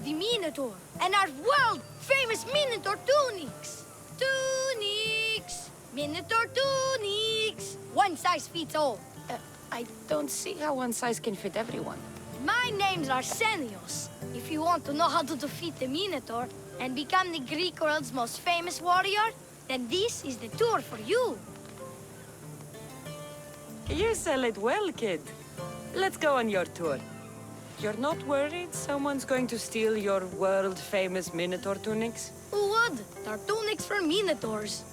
the Minotaur, and our world-famous Minotaur tunics. Tunics! Minotaur tunics! One size fits all. I don't see how one size can fit everyone. My name's Arsenios. If you want to know how to defeat the Minotaur and become the Greek world's most famous warrior, then this is the tour for you. You sell it well, kid. Let's go on your tour. You're not worried someone's going to steal your world-famous Minotaur tunics? Who would? They're tunics for Minotaurs.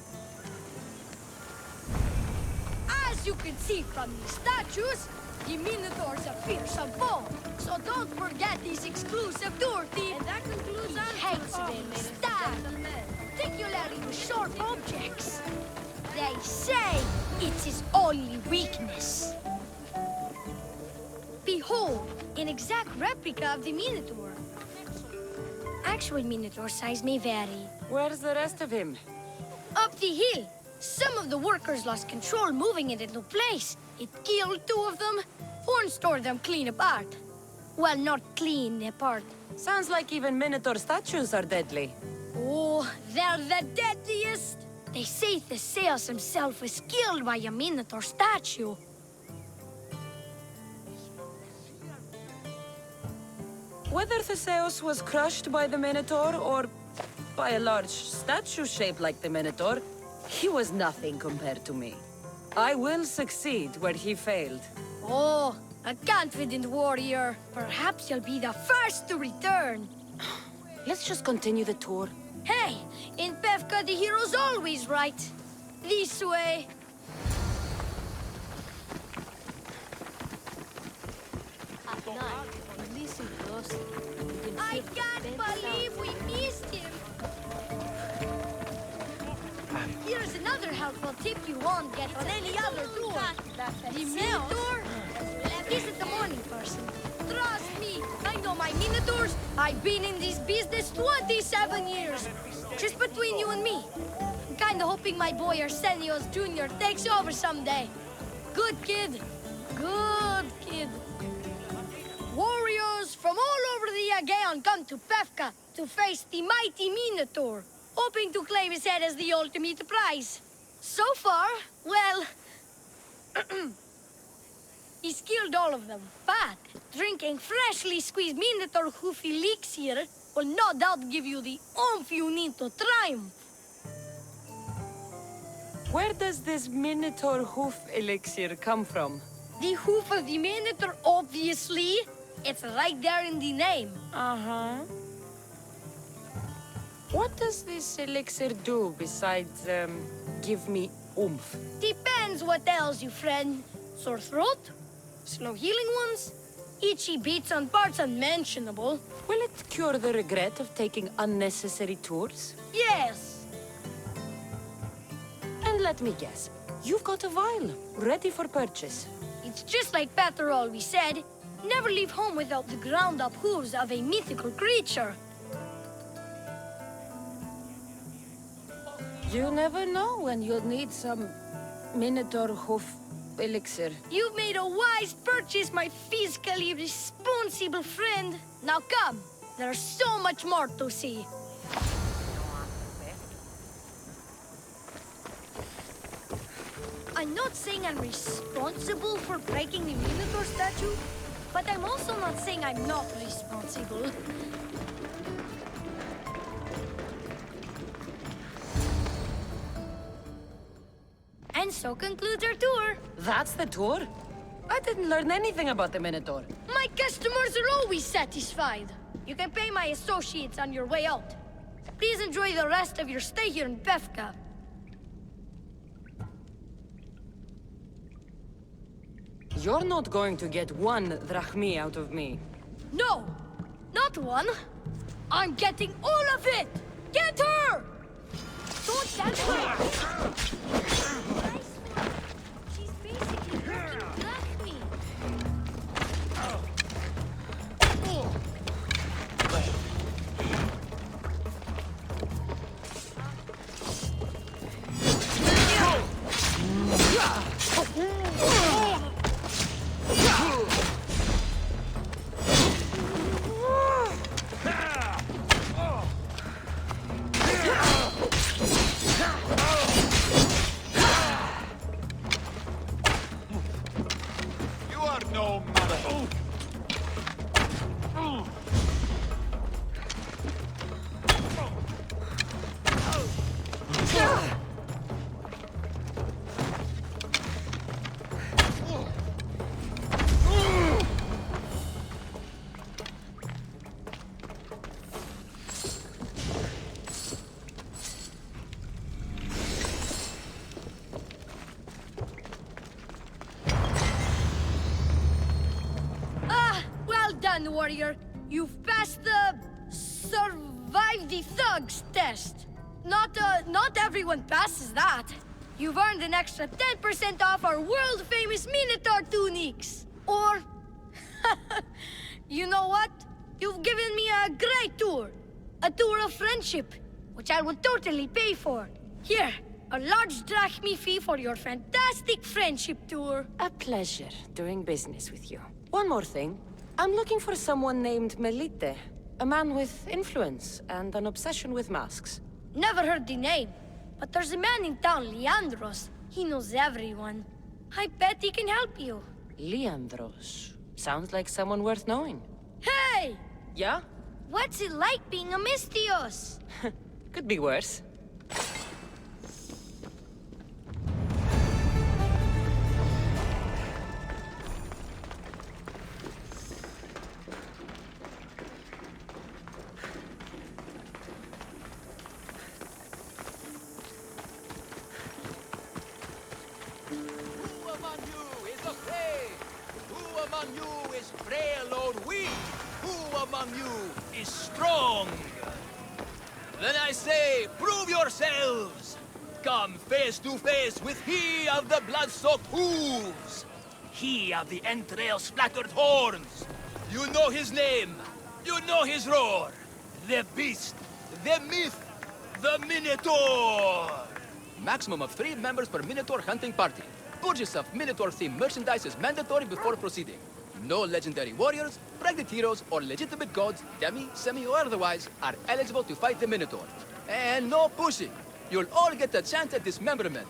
As you can see from these statues, the Minotaurs are fearsome foe. So don't forget this exclusive tour theme. And that concludes our hates tour, being ladies and stabbed, gentlemen. particularly with sharp objects. They say it's his only weakness. Behold, an exact replica of the Minotaur. Actual Minotaur size may vary. Where's the rest of him? Up the hill. Some of the workers lost control moving it into place. It killed two of them. Horns tore them clean apart. Well, not clean apart. Sounds like even Minotaur statues are deadly. Oh, they're the deadliest. They say Theseus himself was killed by a Minotaur statue. Whether Theseus was crushed by the Minotaur or by a large statue shaped like the Minotaur, he was nothing compared to me. I will succeed where he failed. Oh, a confident warrior. Perhaps you'll be the first to return. Let's just continue the tour. Hey, in Pevka the hero's always right. This way. At night, we listen closely. We can I hear the can't faint believe sound. we missed him. Here's another helpful tip you won't get on any other tour. The Minotaur isn't the morning person. Trust me, I know my Minotaurs. I've been in this business 27 years. Just between you and me. I'm kinda hoping my boy Arsenios Jr. takes over someday. Good kid. Good kid. Warriors from all over the Aegean come to Pevka to face the mighty Minotaur, hoping to claim his head as the ultimate prize. So far, well, he's killed all of them. But drinking freshly squeezed Minotaur hoof elixir will no doubt give you the oomph you need to triumph. Where does this Minotaur hoof elixir come from? The hoof of the Minotaur, obviously. It's right there in the name. Uh-huh. What does this elixir do besides, give me oomph? Depends what ails you, friend. Sore throat? Slow healing ones? Itchy beats on parts unmentionable? Will it cure the regret of taking unnecessary tours? Yes. And let me guess, you've got a vial, ready for purchase. It's just like Peter always said. Never leave home without the ground-up hooves of a mythical creature. You never know when you'll need some Minotaur hoof elixir. You've made a wise purchase, my fiscally responsible friend. Now come, there's so much more to see. I'm not saying I'm responsible for breaking the Minotaur statue, but I'm also not saying I'm not responsible. And so concludes our tour. That's the tour? I didn't learn anything about the Minotaur. My customers are always satisfied. You can pay my associates on your way out. Please enjoy the rest of your stay here in Pevka. You're not going to get one drachmi out of me. No, not one. I'm getting all of it! Get her! Don't stand her! Nice one. She's basically working drachmi. on, warrior. You've passed the survive the thugs test. Not everyone passes that. You've earned an extra 10% off our world-famous Minotaur tunics. Or, you know what? You've given me a great tour. A tour of friendship, which I will totally pay for. Here, a large drachmi fee for your fantastic friendship tour. A pleasure doing business with you. One more thing. I'm looking for someone named Melite. A man with influence and an obsession with masks. Never heard the name, but there's a man in town, Leandros. He knows everyone. I bet he can help you. Leandros. Sounds like someone worth knowing. Hey! Yeah? What's it like being a Misthios? Could be worse. Is strong. Then I say, prove yourselves. Come face to face with he of the blood-soaked hooves. He of the entrail-splattered horns. You know his name. You know his roar. The beast. The myth. The Minotaur. Maximum of 3 members per Minotaur hunting party. Purchase of Minotaur-themed merchandise is mandatory before proceeding. No legendary warriors, pregnant heroes, or legitimate gods, demi, semi, or otherwise, are eligible to fight the Minotaur. And no pushing. You'll all get a chance at dismemberment.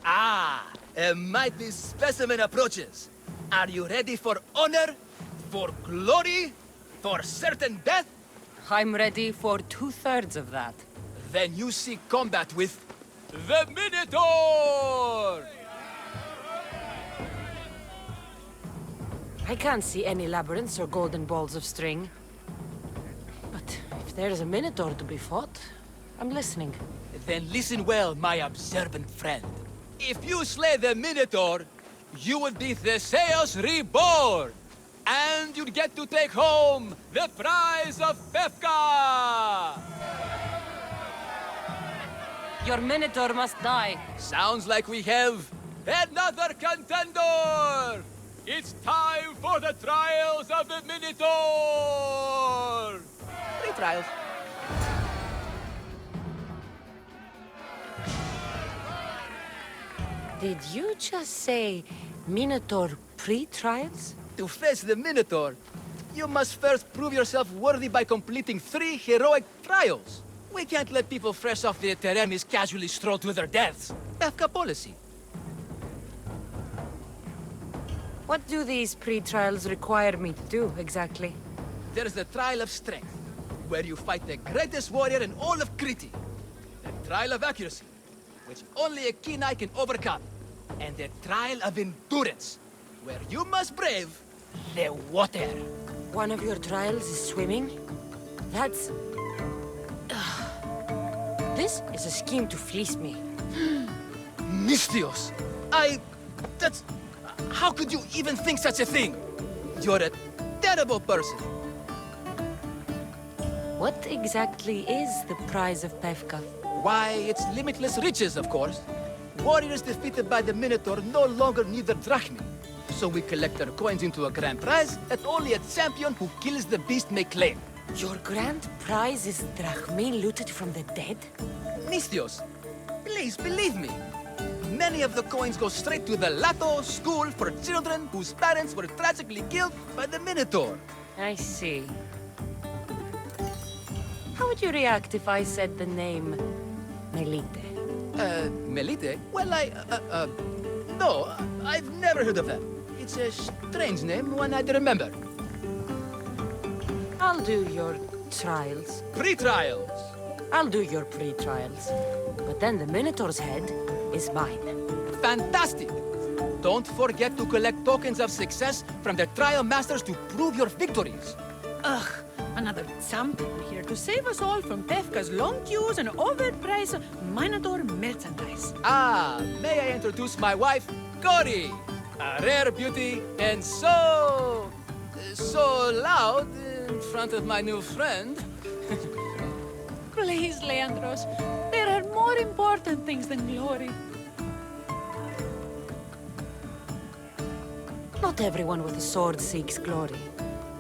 Ah, a mighty specimen approaches. Are you ready for honor? For glory? For certain death? I'm ready for 2/3 of that. Then you seek combat with the Minotaur! I can't see any labyrinths or golden balls of string. But if there is a Minotaur to be fought, I'm listening. Then listen well, my observant friend. If you slay the Minotaur, you would be Theseus reborn! And you'd get to take home the prize of Pefka! Your Minotaur must die. Sounds like we have another contender! It's time for the trials of the Minotaur! 3 trials. Did you just say Minotaur pre-trials? To face the Minotaur, you must first prove yourself worthy by completing 3 heroic trials. We can't let people fresh off the Teremis casually stroll to their deaths. Pefka policy. What do these pre-trials require me to do, exactly? There's the Trial of Strength, where you fight the greatest warrior in all of Crete. The Trial of Accuracy, which only a keen eye can overcome. And the Trial of Endurance, where you must brave the water. One of your trials is swimming? That's... This is a scheme to fleece me. Misthios! That's... How could you even think such a thing? You're a terrible person. What exactly is the prize of Pefka? Why, it's limitless riches, of course. Warriors defeated by the Minotaur no longer need their drachmi. So we collect their coins into a grand prize that only a champion who kills the beast may claim. Your grand prize is drachmi looted from the dead? Misthios, please believe me. Many of the coins go straight to the Lato school for children whose parents were tragically killed by the Minotaur. I see. How would you react if I said the name Melite? Melite? Well, no, I've never heard of that. It's a strange name, one I'd remember. I'll do your trials. Pre-trials. I'll do your pre-trials. But then the Minotaur's head is mine. Fantastic! Don't forget to collect tokens of success from the trial masters to prove your victories. Ugh, another champion here to save us all from Pefka's long queues and overpriced Minotaur merchandise. Ah, may I introduce my wife, Cory? A rare beauty and so loud in front of my new friend. Please, Leandros. There are more important things than glory. Not everyone with a sword seeks glory.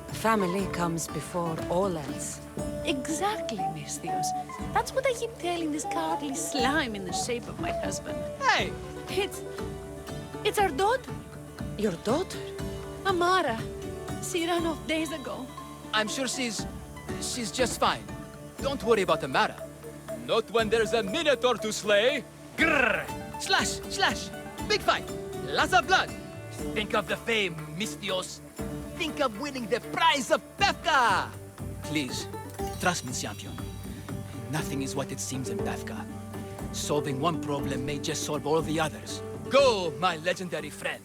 Family comes before all else. Exactly, Misthios. That's what I keep telling this cowardly slime in the shape of my husband. Hey! It's our daughter, Your daughter? Amara. She ran off days ago. I'm sure she's just fine. Don't worry about Amara. Not when there's a Minotaur to slay. Grrr! Slash! Slash! Big fight! Lots of blood! Think of the fame, Misthios. Think of winning the prize of Pefka! Please, trust me, champion. Nothing is what it seems in Pefka. Solving one problem may just solve all the others. Go, my legendary friend.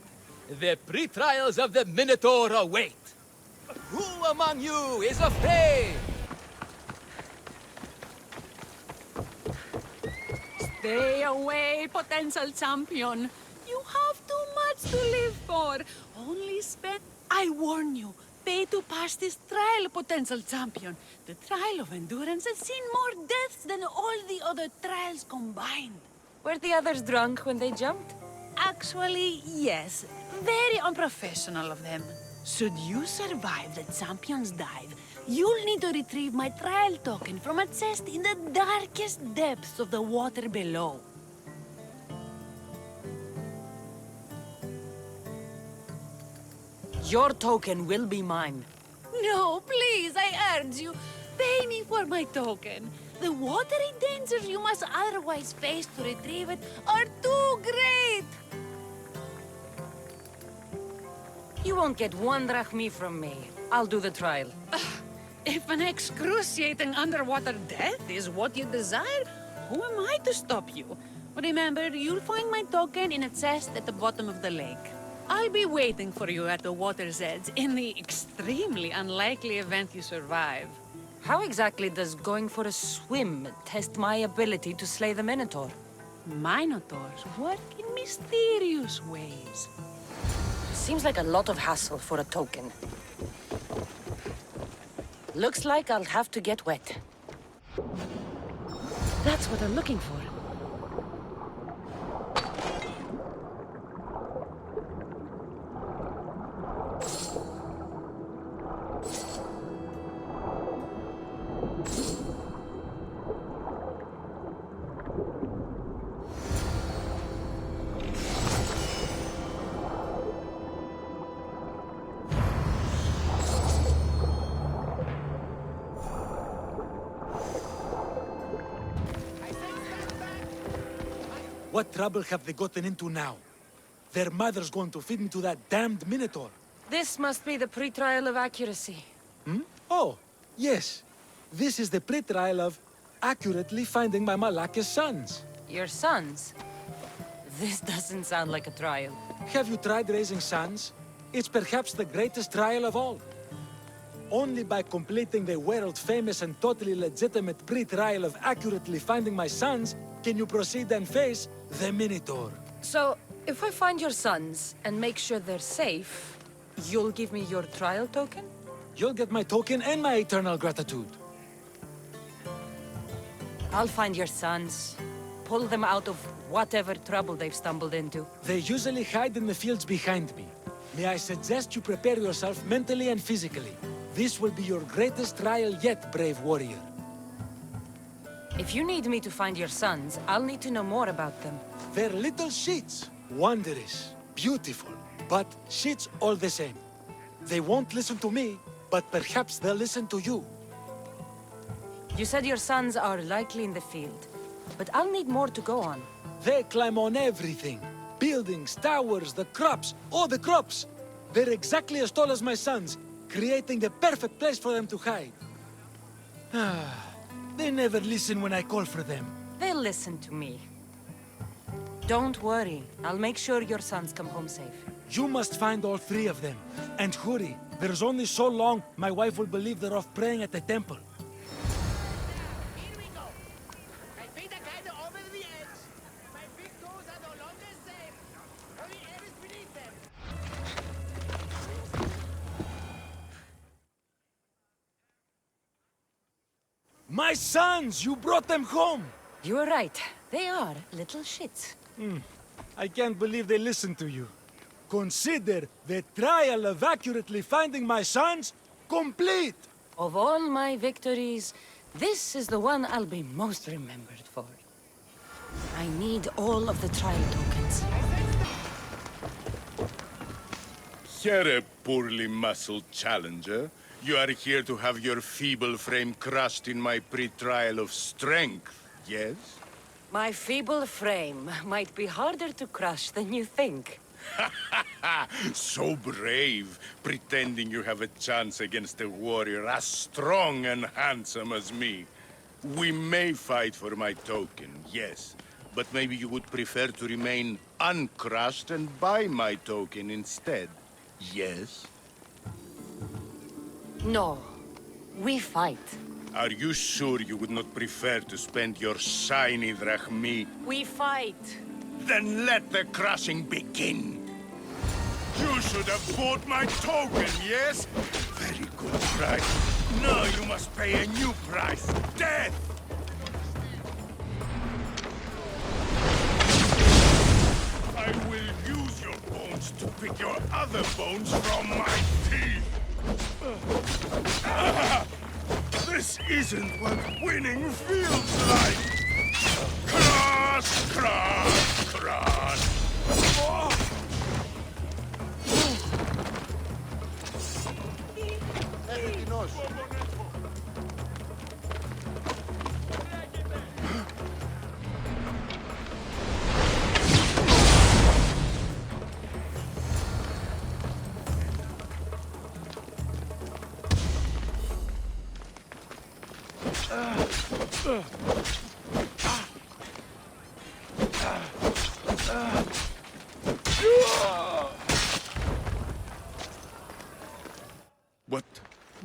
The pre-trials of the Minotaur await. Who among you is afraid? Stay away, potential champion. You have too much to live for. Only spend... I warn you, pay to pass this trial, potential champion. The trial of endurance has seen more deaths than all the other trials combined. Were the others drunk when they jumped? Actually, yes. Very unprofessional of them. Should you survive the champion's dive, you'll need to retrieve my trial token from a chest in the darkest depths of the water below. Your token will be mine. No, please, I urge you. Pay me for my token. The watery dangers you must otherwise face to retrieve it are too great. You won't get one drachmi from me. I'll do the trial. If an excruciating underwater death is what you desire, who am I to stop you? Remember, you'll find my token in a chest at the bottom of the lake. I'll be waiting for you at the water's edge in the extremely unlikely event you survive. How exactly does going for a swim test my ability to slay the Minotaur? Minotaurs work in mysterious ways. Seems like a lot of hassle for a token. Looks like I'll have to get wet. That's what I'm looking for. What trouble have they gotten into now? Their mother's going to feed me to that damned Minotaur. This must be the pre-trial of accuracy. Oh, yes. This is the pre-trial of accurately finding my Malaka's sons. Your sons? This doesn't sound like a trial. Have you tried raising sons? It's perhaps the greatest trial of all. Only by completing the world-famous and totally legitimate pre-trial of accurately finding my sons can you proceed and face the Minotaur. So, if I find your sons and make sure they're safe, you'll give me your trial token? You'll get my token and my eternal gratitude. I'll find your sons. Pull them out of whatever trouble they've stumbled into. They usually hide in the fields behind me. May I suggest you prepare yourself mentally and physically. This will be your greatest trial yet, brave warrior. If you need me to find your sons, I'll need to know more about them. They're little sheets. Wondrous, beautiful, but sheets all the same. They won't listen to me, but perhaps they'll listen to you. You said your sons are likely in the field, but I'll need more to go on. They climb on everything. Buildings, towers, the crops. Oh, the crops! They're exactly as tall as my sons, creating the perfect place for them to hide. They never listen when I call for them. They'll listen to me. Don't worry. I'll make sure your sons come home safe. You must find all three of them. And hurry. There's only so long my wife will believe they're off praying at the temple. Here we go. My feet are kind of over the edge. My big toes are no longer safe. Only air is beneath them. My sons! You brought them home! You were right. They are little shits. I can't believe they listened to you. Consider the trial of accurately finding my sons complete! Of all my victories, this is the one I'll be most remembered for. I need all of the trial tokens. Here, a poorly muscled challenger. You are here to have your feeble frame crushed in my pre-trial of strength, yes? My feeble frame might be harder to crush than you think. So brave, pretending you have a chance against a warrior as strong and handsome as me. We may fight for my token, yes. But maybe you would prefer to remain uncrushed and buy my token instead, yes? No. We fight. Are you sure you would not prefer to spend your shiny drachmi? We fight. Then let the crushing begin! You should have bought my token, yes? Very good price. Now you must pay a new price. Death! I will use your bones to pick your other bones from my teeth! This isn't what winning feels like! Crush! Crush! Crush!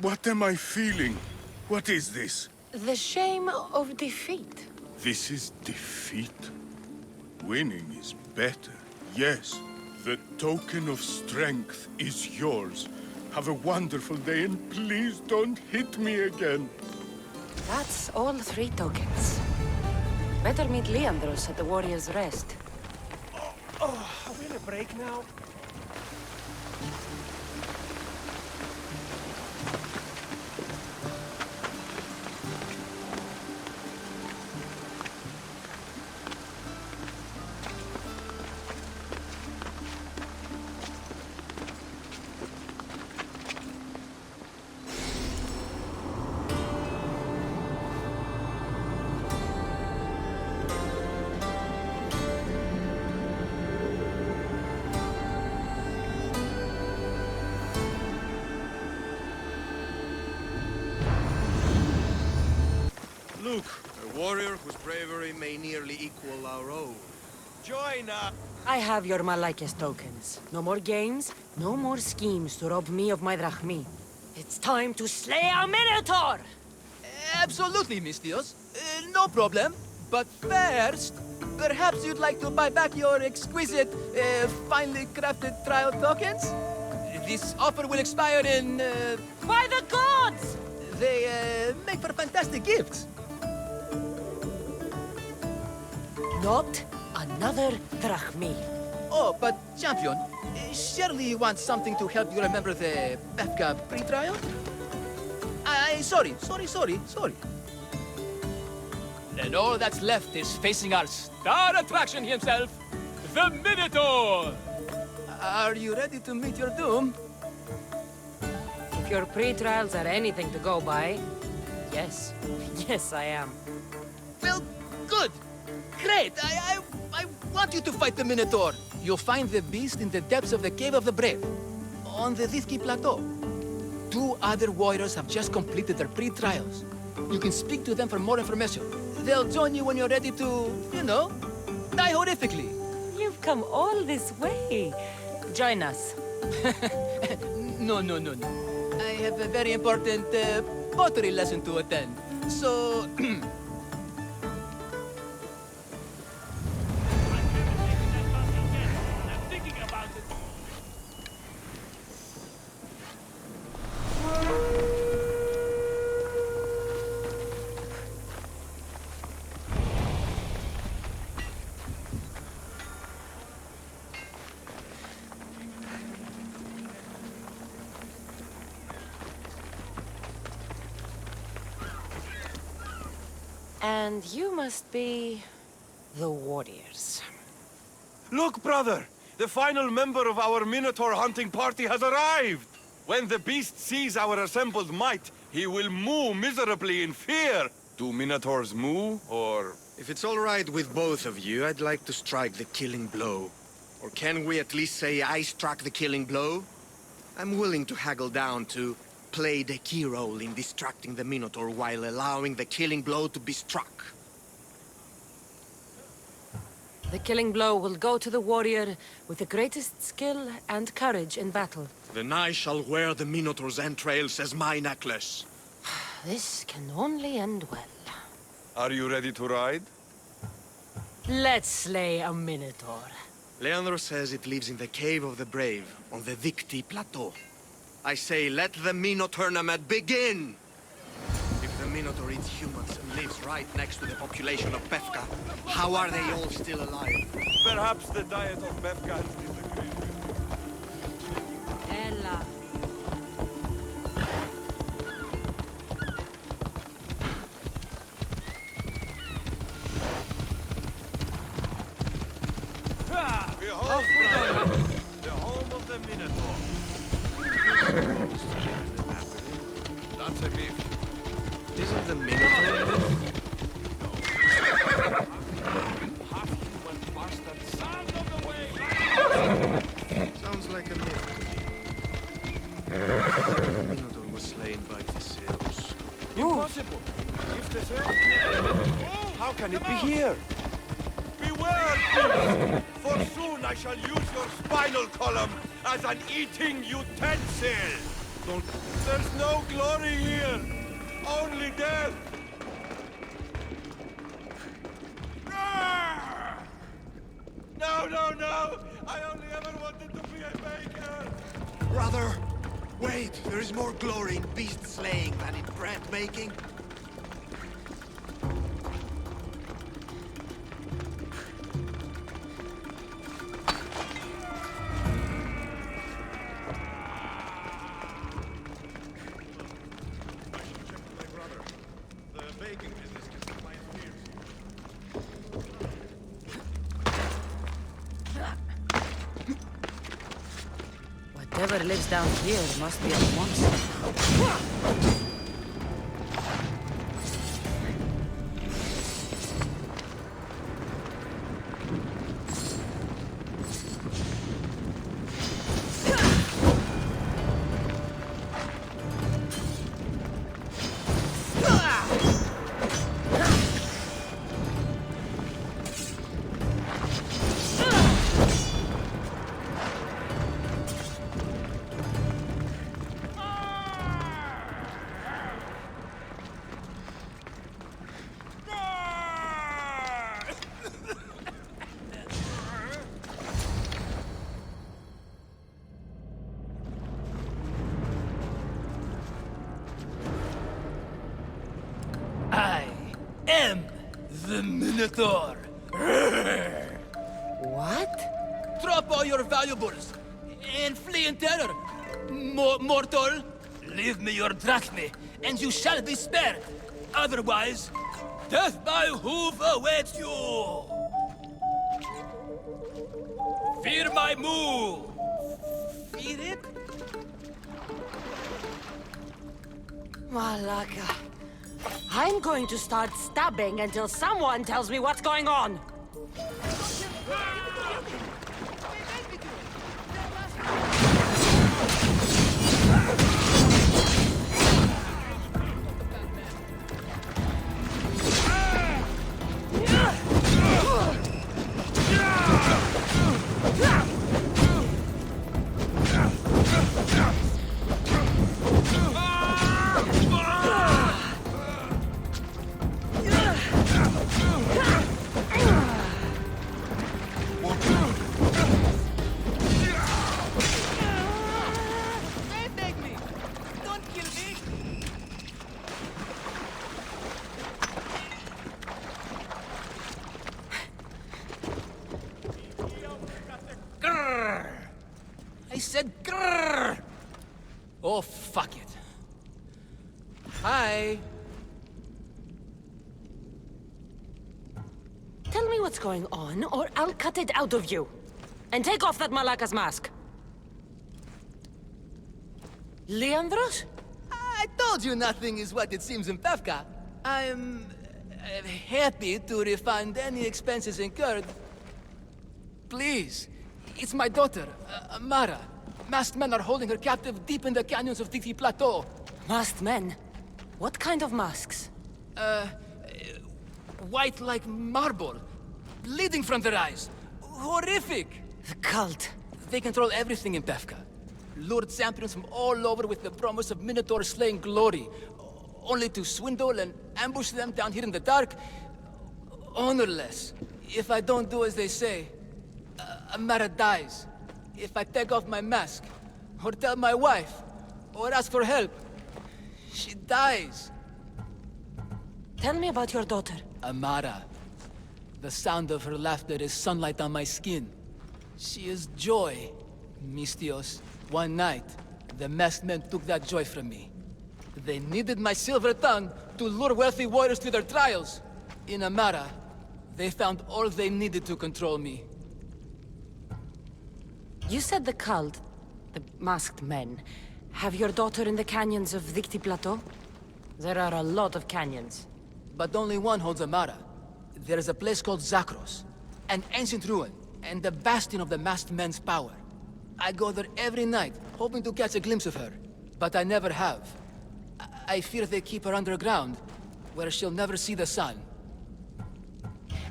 What am I feeling? What is this? The shame of defeat. This is defeat? Winning is better, yes. The token of strength is yours. Have a wonderful day and please don't hit me again. That's all 3 tokens. Better meet Leandros at the Warrior's Rest. Are we on a break now? Luke, a warrior whose bravery may nearly equal our own. Join us! I have your Malakis tokens. No more games, no more schemes to rob me of my drachmi. It's time to slay our Minotaur! Absolutely, Mistios. No problem. But first, perhaps you'd like to buy back your exquisite, finely crafted trial tokens? This offer will expire in, By the gods! They, make for fantastic gifts. Not another drachmi. Oh, but, champion, surely you want something to help you remember the Befka pre-trial? Sorry. Then all that's left is facing our star attraction himself, the Minotaur! Are you ready to meet your doom? If your pre-trials are anything to go by, yes. Yes, I am. Well, good. Great. I want you to fight the Minotaur. You'll find the beast in the depths of the Cave of the Brave, on the Thithki Plateau. 2 other warriors have just completed their pre-trials. You can speak to them for more information. They'll join you when you're ready to, you know, die horrifically. You've come all this way. Join us. No. I have a very important pottery lesson to attend. So... And you must be... the warriors. Look, brother! The final member of our Minotaur hunting party has arrived! When the beast sees our assembled might, he will moo miserably in fear. Do Minotaurs moo, or... If it's all right with both of you, I'd like to strike the killing blow. Or can we at least say I struck the killing blow? I'm willing to haggle down to play the key role in distracting the Minotaur while allowing the killing blow to be struck. The killing blow will go to the warrior with the greatest skill and courage in battle. Then I shall wear the Minotaur's entrails as my necklace. This can only end well. Are you ready to ride? Let's slay a minotaur. Leandro says it lives in the Cave of the Brave, on the Victi Plateau. I say, let the Mino tournament begin! If the Minotaur eats humans and lives right next to the population of Befka, how are they all still alive? Perhaps the diet of Befka has disagreed. Ella. Behold, brother, the home of the Minotaur. That's a gift. Isn't the Minotaur Half-human bastard, sound of the way! sounds like a myth. The Minotaur was slain by Theseus. Impossible! If the how can it be here? Beware, beast! For soon I shall use your spinal column as an eating utensil! There's no glory here! Only death! No, no, no! I only ever wanted to be a baker! Brother, wait, there is more glory in beast slaying than in bread making. Whatever lives down here must be a monster. I am the Minotaur. What? Drop all your valuables and flee in terror. Mortal, leave me your drachme, and you shall be spared. Otherwise, death by hoof awaits you. Fear my move. Fear it? Malaka. I'm going to start stabbing until someone tells me what's going on. I said grrr! Oh, fuck it. Hi. going on, or I'll cut it out of you. And take off that Malaka's mask. Leandros? I told you nothing is what it seems in Pevka. I'm happy to refund any expenses incurred. Please, it's my daughter, Amara. Masked men are holding her captive deep in the canyons of Titi Plateau. Masked men? What kind of masks? White like marble, bleeding from their eyes. Horrific! The cult. They control everything in Pevka. Lured champions from all over with the promise of Minotaur slaying glory, only to swindle and ambush them down here in the dark. Honorless. If I don't do as they say, Amara dies. If I take off my mask, or tell my wife, or ask for help, she dies. Tell me about your daughter. Amara. The sound of her laughter is sunlight on my skin. She is joy, Mistios. One night, the masked men took that joy from me. They needed my silver tongue to lure wealthy warriors to their trials. In Amara, they found all they needed to control me. You said the cult, the masked men, have your daughter in the canyons of Dicti Plateau? There are a lot of canyons. But only one holds Amara. There is a place called Zakros, an ancient ruin, and the bastion of the masked men's power. I go there every night, hoping to catch a glimpse of her. But I never have. I fear they keep her underground, where she'll never see the sun.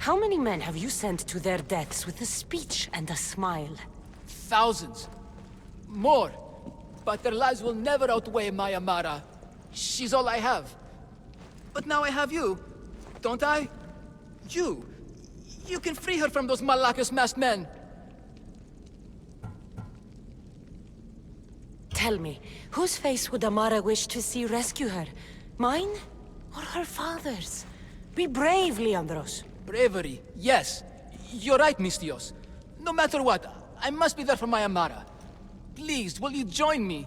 How many men have you sent to their deaths with a speech and a smile? Thousands. More. But their lives will never outweigh my Amara. She's all I have. But now I have you, don't I? You. You can free her from those Malakas masked men. Tell me, whose face would Amara wish to see rescue her? Mine? Or her father's? Be brave, Leandros. Bravery, yes. You're right, Mistios. No matter what, I must be there for my Amara. Please, will you join me?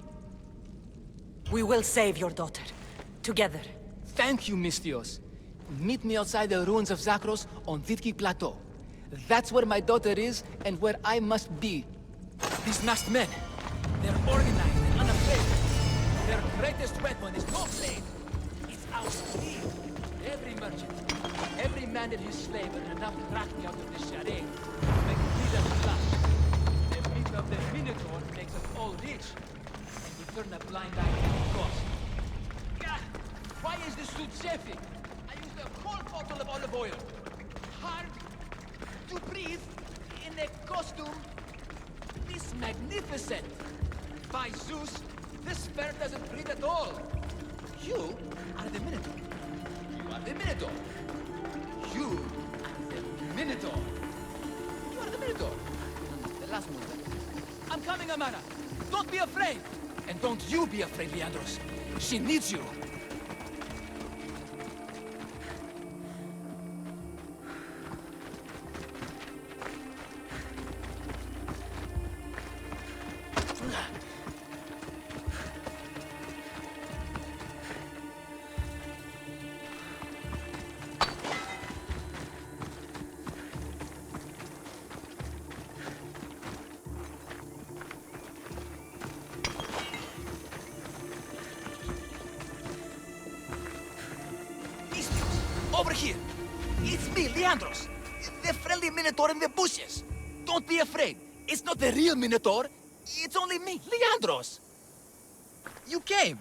We will save your daughter. Together. Thank you, Mistios. Meet me outside the ruins of Zakros on Vitki Plateau. That's where my daughter is, and where I must be. These masked men, they're organized and unafraid. Their greatest weapon is no blade. It's our steel. Every merchant, every man and his slave are enough to crack me out of this charade. Make me their flush. The meat of the Minotaur makes us all rich, and we turn a blind eye to the cost. Gah! Why is this suit chafing? I used a whole bottle of olive oil. Hard to breathe in a costume this magnificent. By Zeus, this fur doesn't breathe at all. You are the Minotaur. You are the Minotaur. You are the Minotaur. You are the Minotaur. The last one. I'm coming, Amara. Don't be afraid. And don't you be afraid, Leandros. She needs you. Over here! It's me, Leandros! The friendly Minotaur in the bushes! Don't be afraid! It's not the real Minotaur! It's only me, Leandros! You came!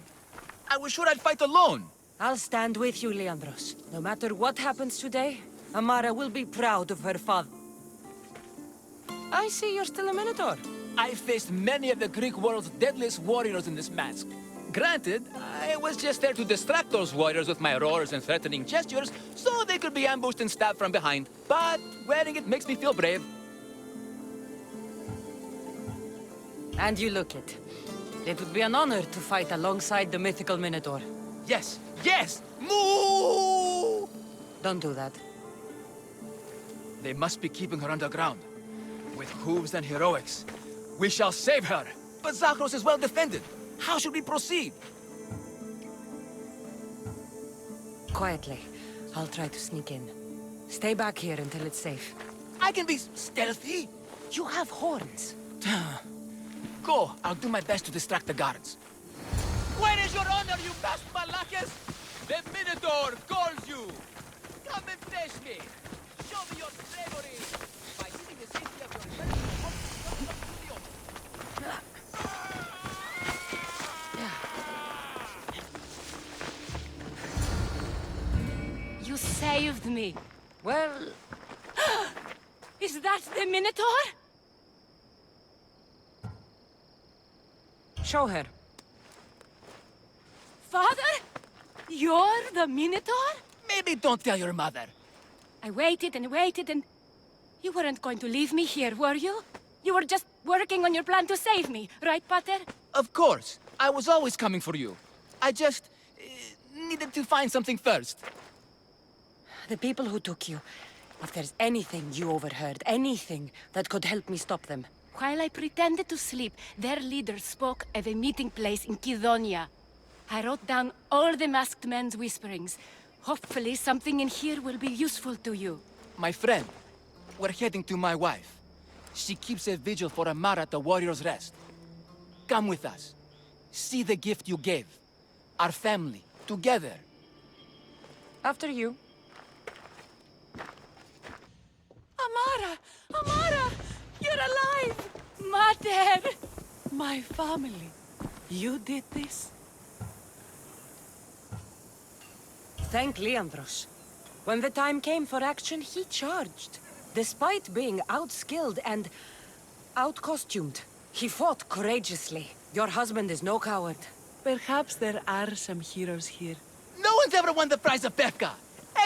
I was sure I'd fight alone! I'll stand with you, Leandros. No matter what happens today, Amara will be proud of her father. I see you're still a Minotaur. I faced many of the Greek world's deadliest warriors in this mask. Granted, I was just there to distract those warriors with my roars and threatening gestures, so they could be ambushed and stabbed from behind. But wearing it makes me feel brave. And you look it. It would be an honor to fight alongside the mythical Minotaur. Yes! Yes! Moo! Don't do that. They must be keeping her underground. With hooves and heroics. We shall save her! But Zakros is well defended. How should we proceed? Quietly. I'll try to sneak in. Stay back here until it's safe. I can be stealthy. You have horns. Go. I'll do my best to distract the guards. Where is your honor, you past Malakis? The Minotaur calls you. Come and face me. Show me your bravery. By using the safety of your You saved me. Well, Is that the Minotaur? show her. Father? You're the Minotaur? Maybe don't tell your mother. I waited and waited and... You weren't going to leave me here, were you? You were just working on your plan to save me, right, Pater? Of course. I was always coming for you. I just... needed to find something first. The people who took you. If there's anything you overheard, anything that could help me stop them. While I pretended to sleep, their leader spoke of a meeting place in Kidonia. I wrote down all the masked men's whisperings. Hopefully something in here will be useful to you. My friend, we're heading to my wife. She keeps a vigil for Amara at the Warrior's Rest. Come with us. See the gift you gave. Our family, together. After you. Amara! Amara! You're alive! Mater! My family. You did this? Thank Leandros. When the time came for action, he charged. Despite being outskilled and out-costumed, he fought courageously. Your husband is no coward. Perhaps there are some heroes here. No one's ever won the prize of Befka.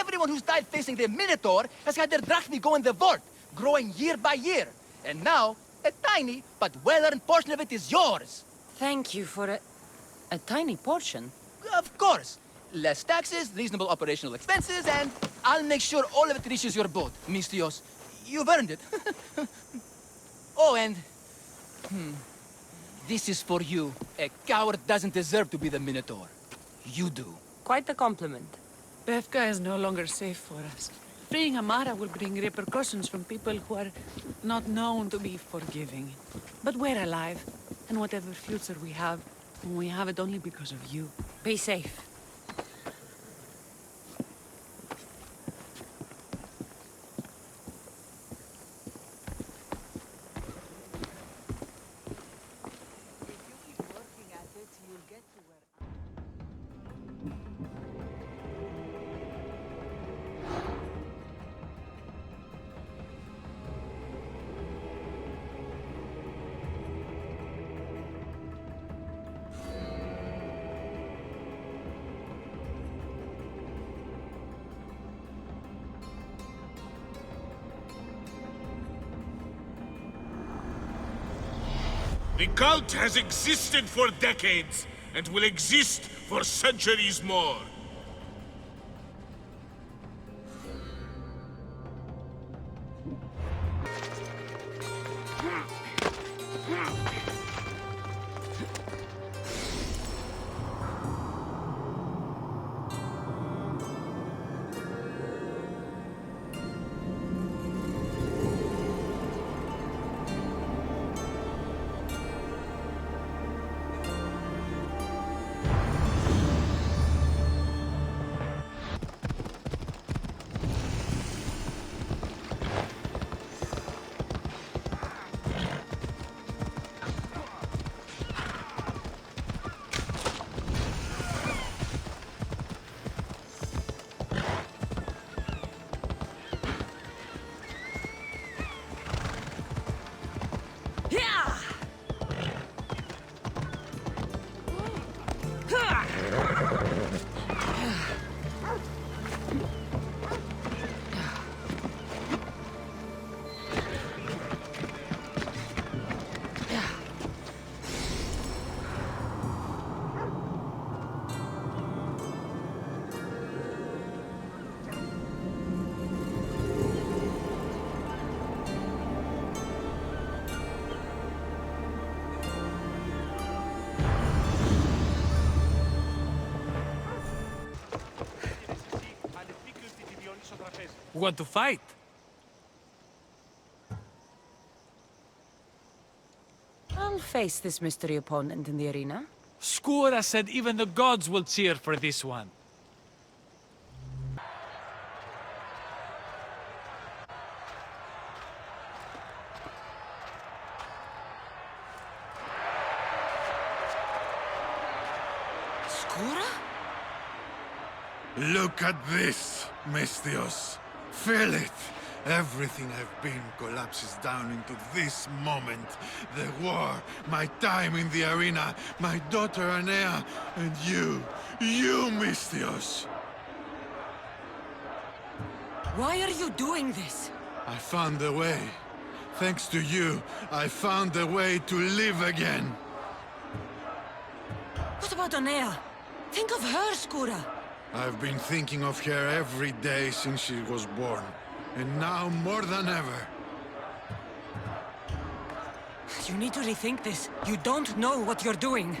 Everyone who's died facing the Minotaur has had their drachmi go in the vault, growing year by year. And now, a tiny but well-earned portion of it is yours. Thank you for a tiny portion. Of course. Less taxes, reasonable operational expenses, and I'll make sure all of it reaches your boat, Mistios. You've earned it. Oh, and... This is for you. A coward doesn't deserve to be the Minotaur. You do. Quite a compliment. Befka is no longer safe for us. Freeing Amara will bring repercussions from people who are not known to be forgiving. But we're alive, and whatever future we have it only because of you. Be safe. The cult has existed for decades, and will exist for centuries more. Want to fight? I'll face this mystery opponent in the arena. Skura said even the gods will cheer for this one. Skura? Look at this, Misthios. Feel it. Everything I've been collapses down into this moment. The war, my time in the arena, my daughter Anea, and you, Misthios. Why are you doing this? I found a way. Thanks to you, I found a way to live again. What about Anea? Think of her, Skura. I've been thinking of her every day since she was born. And now more than ever. You need to rethink this. You don't know what you're doing.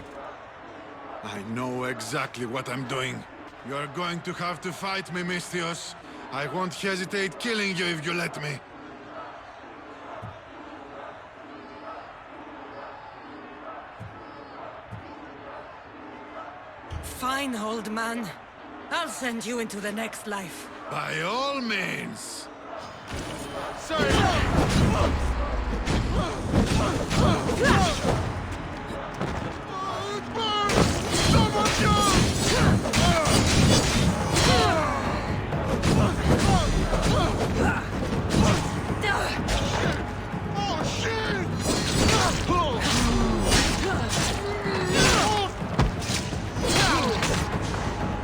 I know exactly what I'm doing. You're going to have to fight me, Misthios. I won't hesitate killing you if you let me. Fine, old man. I'll send you into the next life. By all means.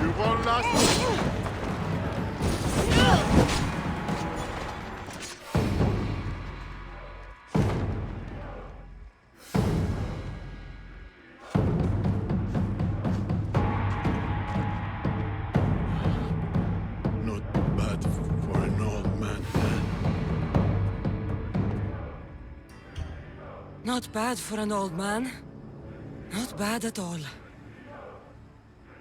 You won't last. Not bad for an old man. Not bad for an old man. Not bad at all.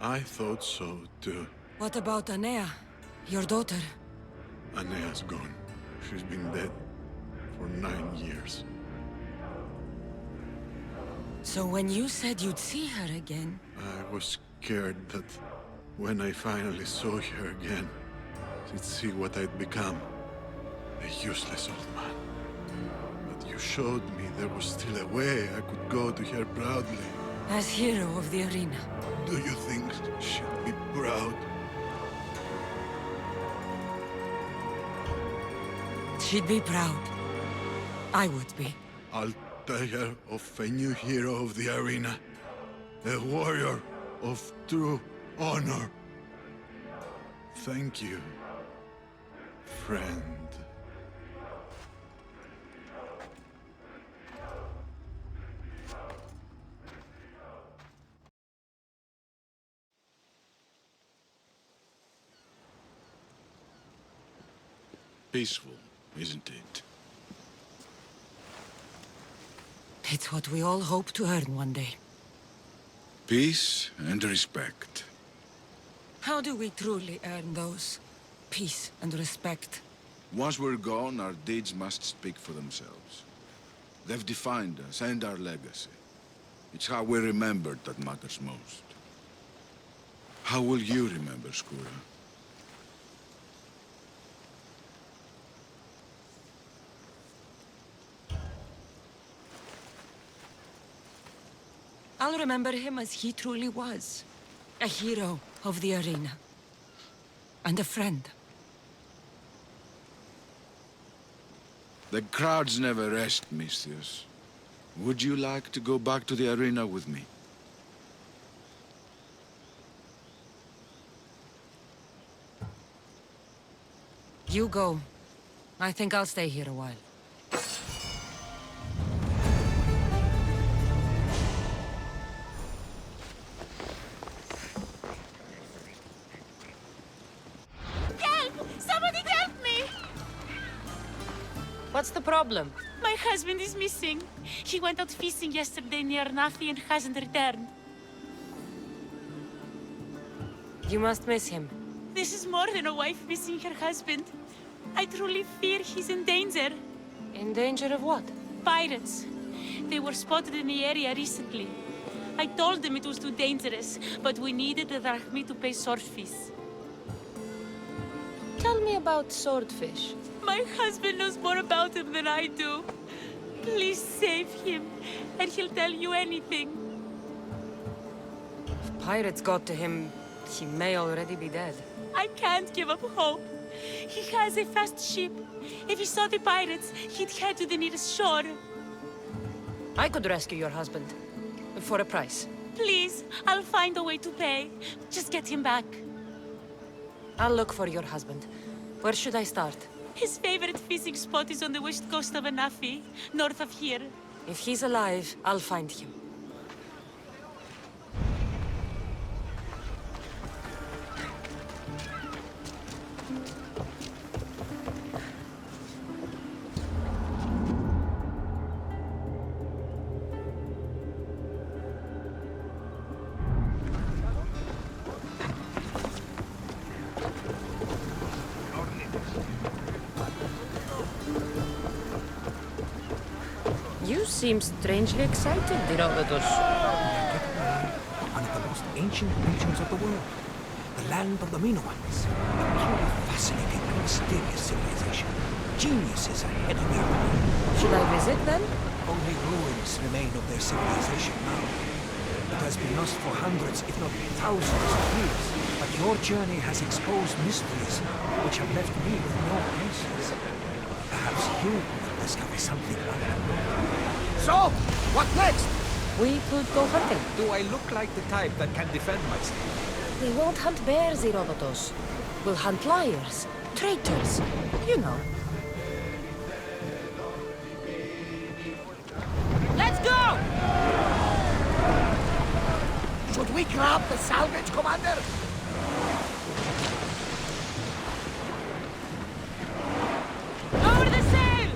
I thought so, too. What about Anea, your daughter? Anea's gone. She's been dead for 9 years. So when you said you'd see her again... I was scared that when I finally saw her again, she'd see what I'd become. A useless old man. But you showed me there was still a way I could go to her proudly. As hero of the arena. Do you think she'd be proud? She'd be proud. I would be. I'll tell her of a new hero of the arena. A warrior of true honor. Thank you, friend. Peaceful, isn't it? It's what we all hope to earn one day. Peace and respect. How do we truly earn those? Peace and respect. Once we're gone, our deeds must speak for themselves. They've defined us and our legacy. It's how we're remembered that matters most. How will you remember, Skura? I'll remember him as he truly was. A hero of the arena. And a friend. The crowds never rest, Misthios. Would you like to go back to the arena with me? You go. I think I'll stay here a while. What's the problem? My husband is missing. He went out fishing yesterday near Nafi and hasn't returned. You must miss him. This is more than a wife missing her husband. I truly fear he's in danger. In danger of what? Pirates. They were spotted in the area recently. I told them it was too dangerous, but we needed the drachmi to pay swordfish. Tell me about swordfish. My husband knows more about him than I do. Please save him, and he'll tell you anything. If pirates got to him, he may already be dead. I can't give up hope. He has a fast ship. If he saw the pirates, he'd head to the nearest shore. I could rescue your husband. For a price. Please, I'll find a way to pay. Just get him back. I'll look for your husband. Where should I start? His favorite fishing spot is on the west coast of Anafi, north of here. If he's alive, I'll find him. You seem strangely excited, Herodotus. One of the most ancient regions of the world. The land of the Minoans. A truly fascinating and mysterious civilization. Geniuses ahead of their time. Should I visit then? Only ruins remain of their civilization now. It has been lost for hundreds, if not thousands of years. But your journey has exposed mysteries which have left me with no answers. Perhaps you will discover something unknown. So, what next? We could go hunting. Do I look like the type that can defend myself? We won't hunt bears, Herodotus. We'll hunt liars, traitors, you know. Let's go! Should we grab the salvage, Commander? Lower the sail!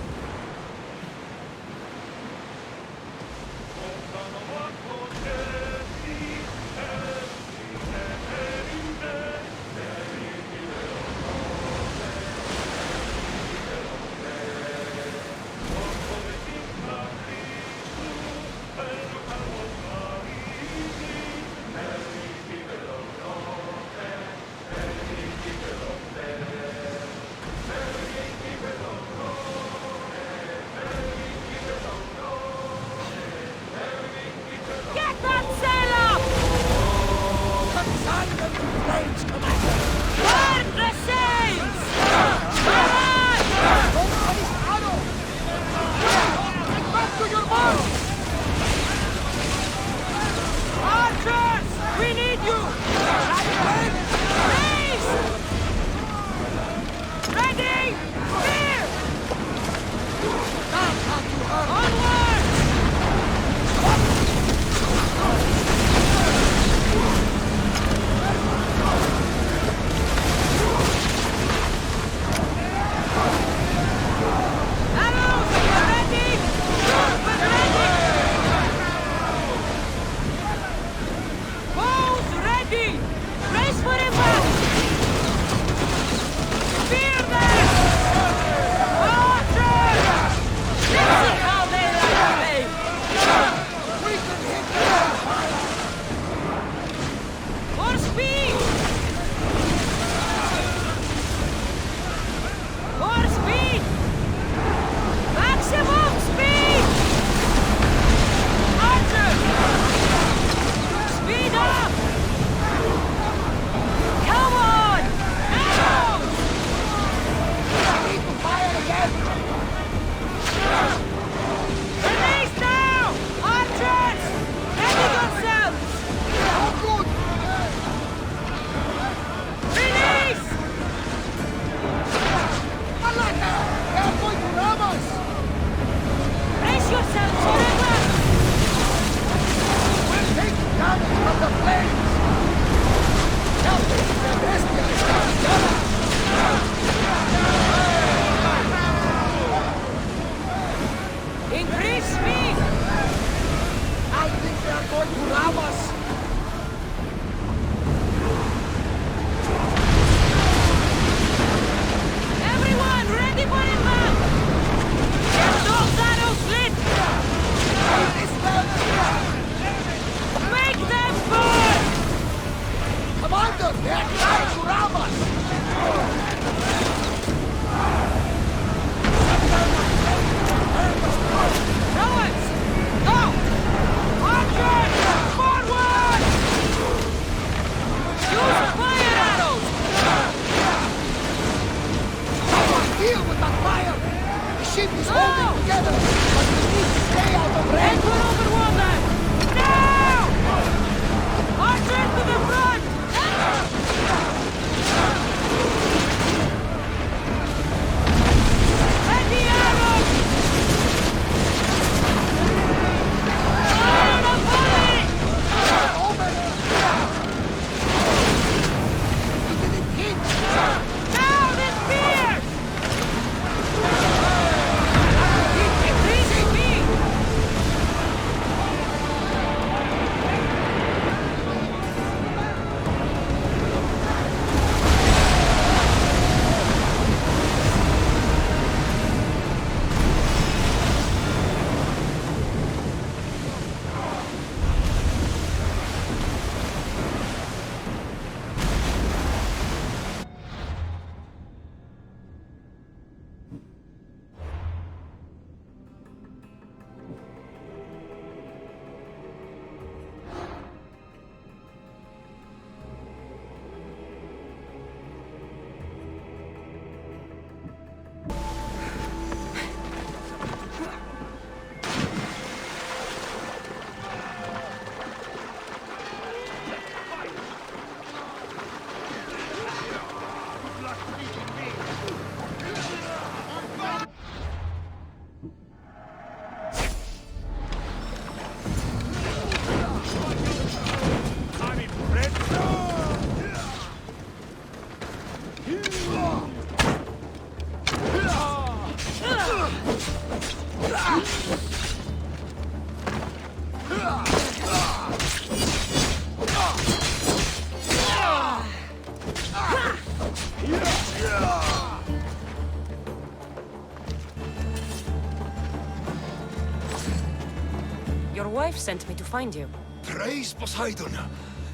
Your wife sent me to find you. Praise Poseidon!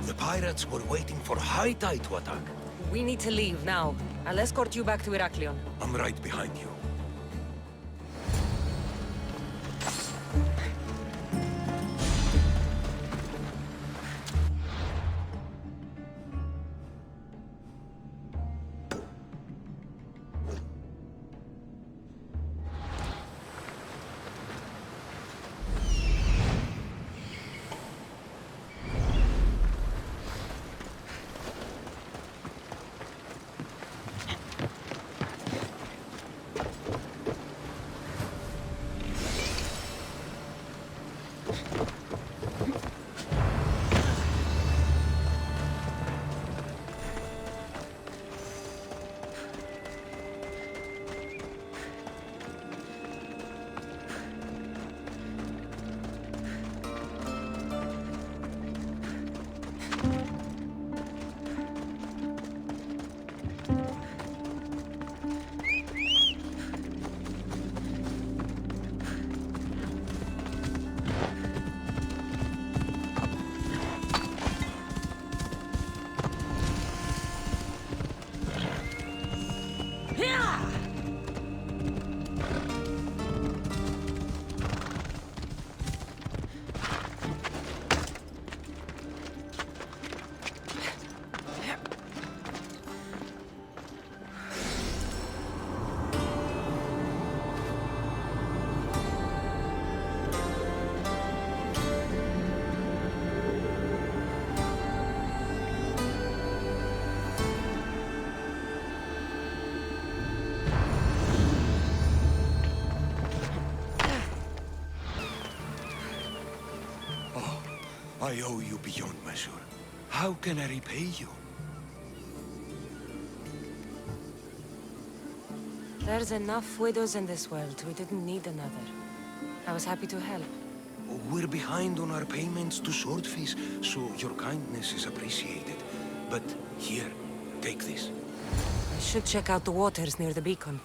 The pirates were waiting for high tide to attack. We need to leave now. I'll escort you back to Heraklion. I'm right behind you. I owe you beyond measure. How can I repay you? There's enough widows in this world. We didn't need another. I was happy to help. We're behind on our payments to Swordfish, so your kindness is appreciated. But here, take this. I should check out the waters near the beacon.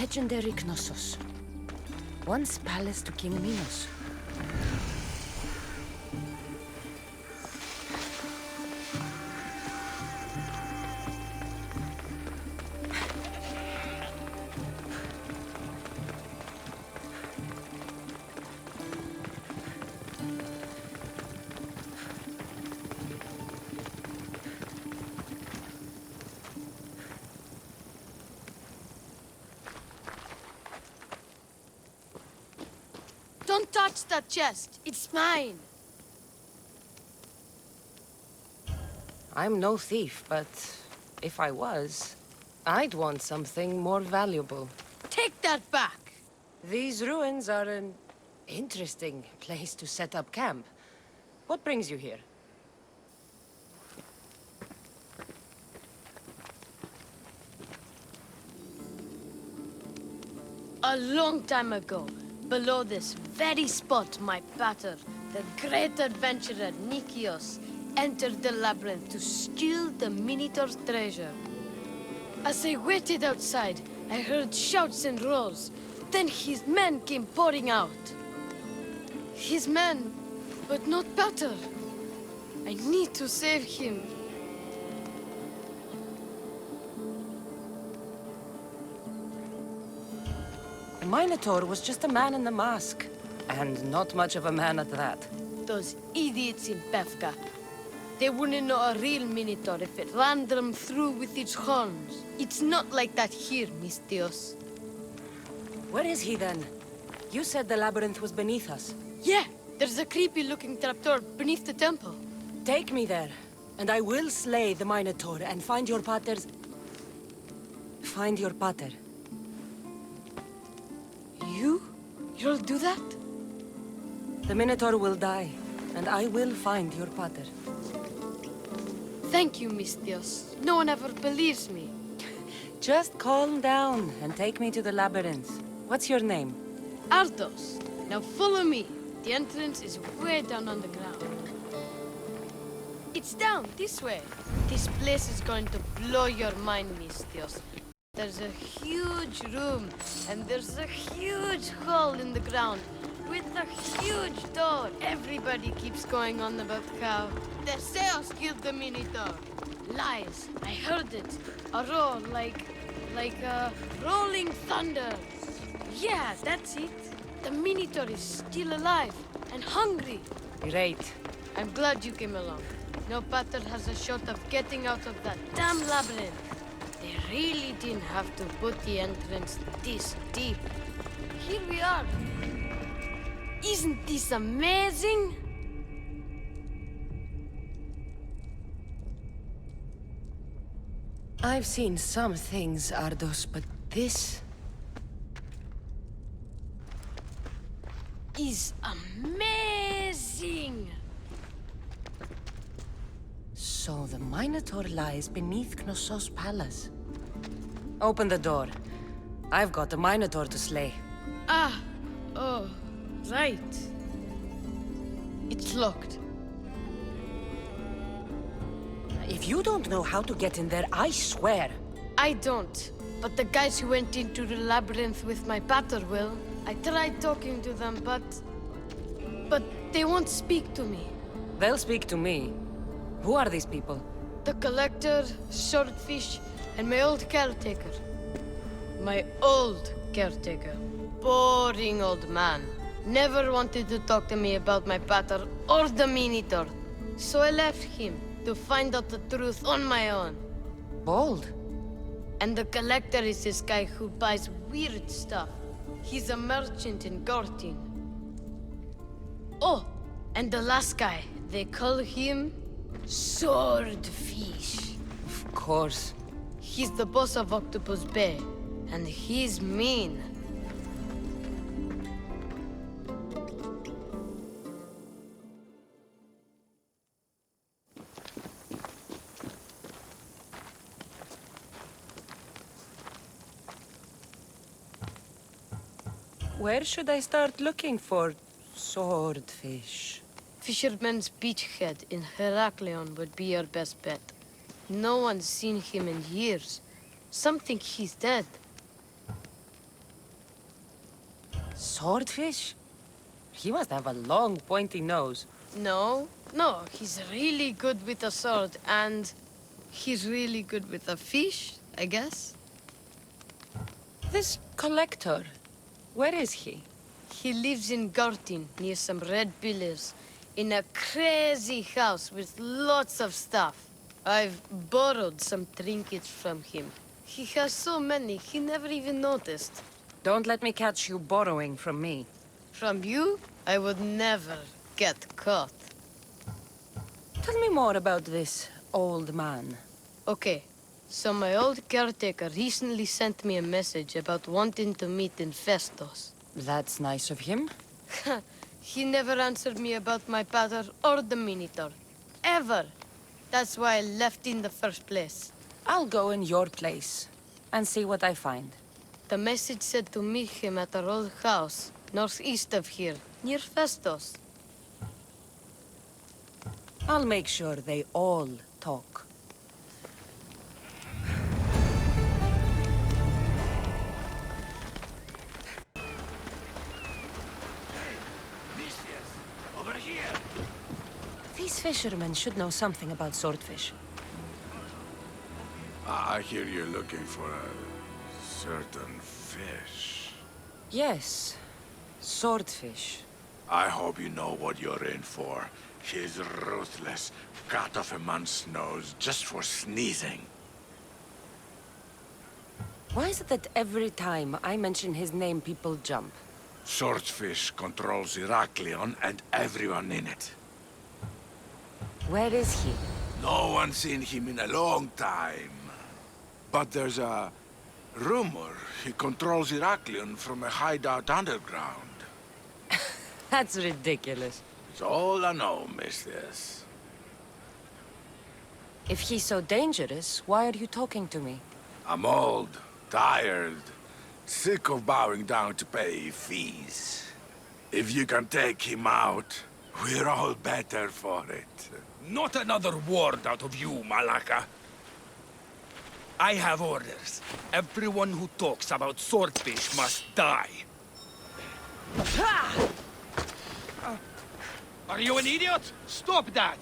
Legendary Knossos. Once palace to King Minos. Don't touch that chest. It's mine. I'm no thief, but if I was, I'd want something more valuable. Take that back. These ruins are an interesting place to set up camp. What brings you here? A long time ago, below this very spot, my pater, the great adventurer Nikios, entered the labyrinth to steal the Minotaur's treasure. As I waited outside, I heard shouts and roars. Then his men came pouring out. His men, but not pater. I need to save him. The Minotaur was just a man in the mask. And not much of a man at that. Those idiots in Pefka. They wouldn't know a real Minotaur if it ran them through with its horns. It's not like that here, Mistios. Where is he then? You said the labyrinth was beneath us. Yeah, there's a creepy-looking trapdoor beneath the temple. Take me there, and I will slay the Minotaur and find your pater's... Find your pater. You'll do that? The Minotaur will die, and I will find your pater. Thank you, Mistios. No one ever believes me. Just calm down and take me to the labyrinth. What's your name? Ardos. Now follow me. The entrance is way down on the ground. It's down this way. This place is going to blow your mind, Mistios. There's a huge room, and there's a huge hole in the ground with a huge door. Everybody keeps going on about how Theseus killed the Minotaur. Lies. I heard it. A roar like rolling thunder. Yeah, that's it. The Minotaur is still alive and hungry. Great. I'm glad you came along. No pater has a shot of getting out of that damn labyrinth. They really didn't have to put the entrance this deep. Here we are. Isn't this amazing? I've seen some things, Ardos, but this... is amazing! So the Minotaur lies beneath Knossos' palace. Open the door. I've got a Minotaur to slay. Oh, right. It's locked. If you don't know how to get in there, I swear. I don't. But the guys who went into the labyrinth with my pater will. I tried talking to them, but they won't speak to me. They'll speak to me. Who are these people? The Collector, Swordfish, and my old caretaker. My old caretaker. Boring old man. Never wanted to talk to me about my pater or the Minotaur. So I left him to find out the truth on my own. Bold. And the Collector is this guy who buys weird stuff. He's a merchant in Gortin. Oh, and the last guy, they call him Swordfish. Of course. He's the boss of Octopus Bay, and he's mean. Where should I start looking for Swordfish? Fisherman's Beachhead in Heraklion would be your best bet. No one's seen him in years. Some think he's dead. Swordfish? He must have a long, pointy nose. No, he's really good with a sword, and he's really good with a fish, I guess. This Collector, where is he? He lives in Gortin, near some red pillars, in a crazy house with lots of stuff. I've borrowed some trinkets from him. He has so many, he never even noticed. Don't let me catch you borrowing from me. From you, I would never get caught. Tell me more about this old man. Okay, so my old caretaker recently sent me a message about wanting to meet in Festos. That's nice of him. He never answered me about my pater or the Minotaur. Ever. That's why I left in the first place. I'll go in your place and see what I find. The message said to meet him at our old house, northeast of here, near Festos. I'll make sure they all talk. Over here! These fishermen should know something about swordfish. I hear you're looking for a certain fish. Yes, swordfish. I hope you know what you're in for. He's ruthless. Cut off a man's nose just for sneezing. Why is it that every time I mention his name, people jump? Swordfish controls Heraklion and everyone in it. Where is he? No one's seen him in a long time. But there's a rumor he controls Heraklion from a hideout underground. That's ridiculous. It's all I know, mistress. If he's so dangerous, why are you talking to me? I'm old, tired, sick of bowing down to pay fees. If you can take him out, we're all better for it. Not another word out of you, Malaka. I have orders. Everyone who talks about swordfish must die. Are you an idiot? Stop that!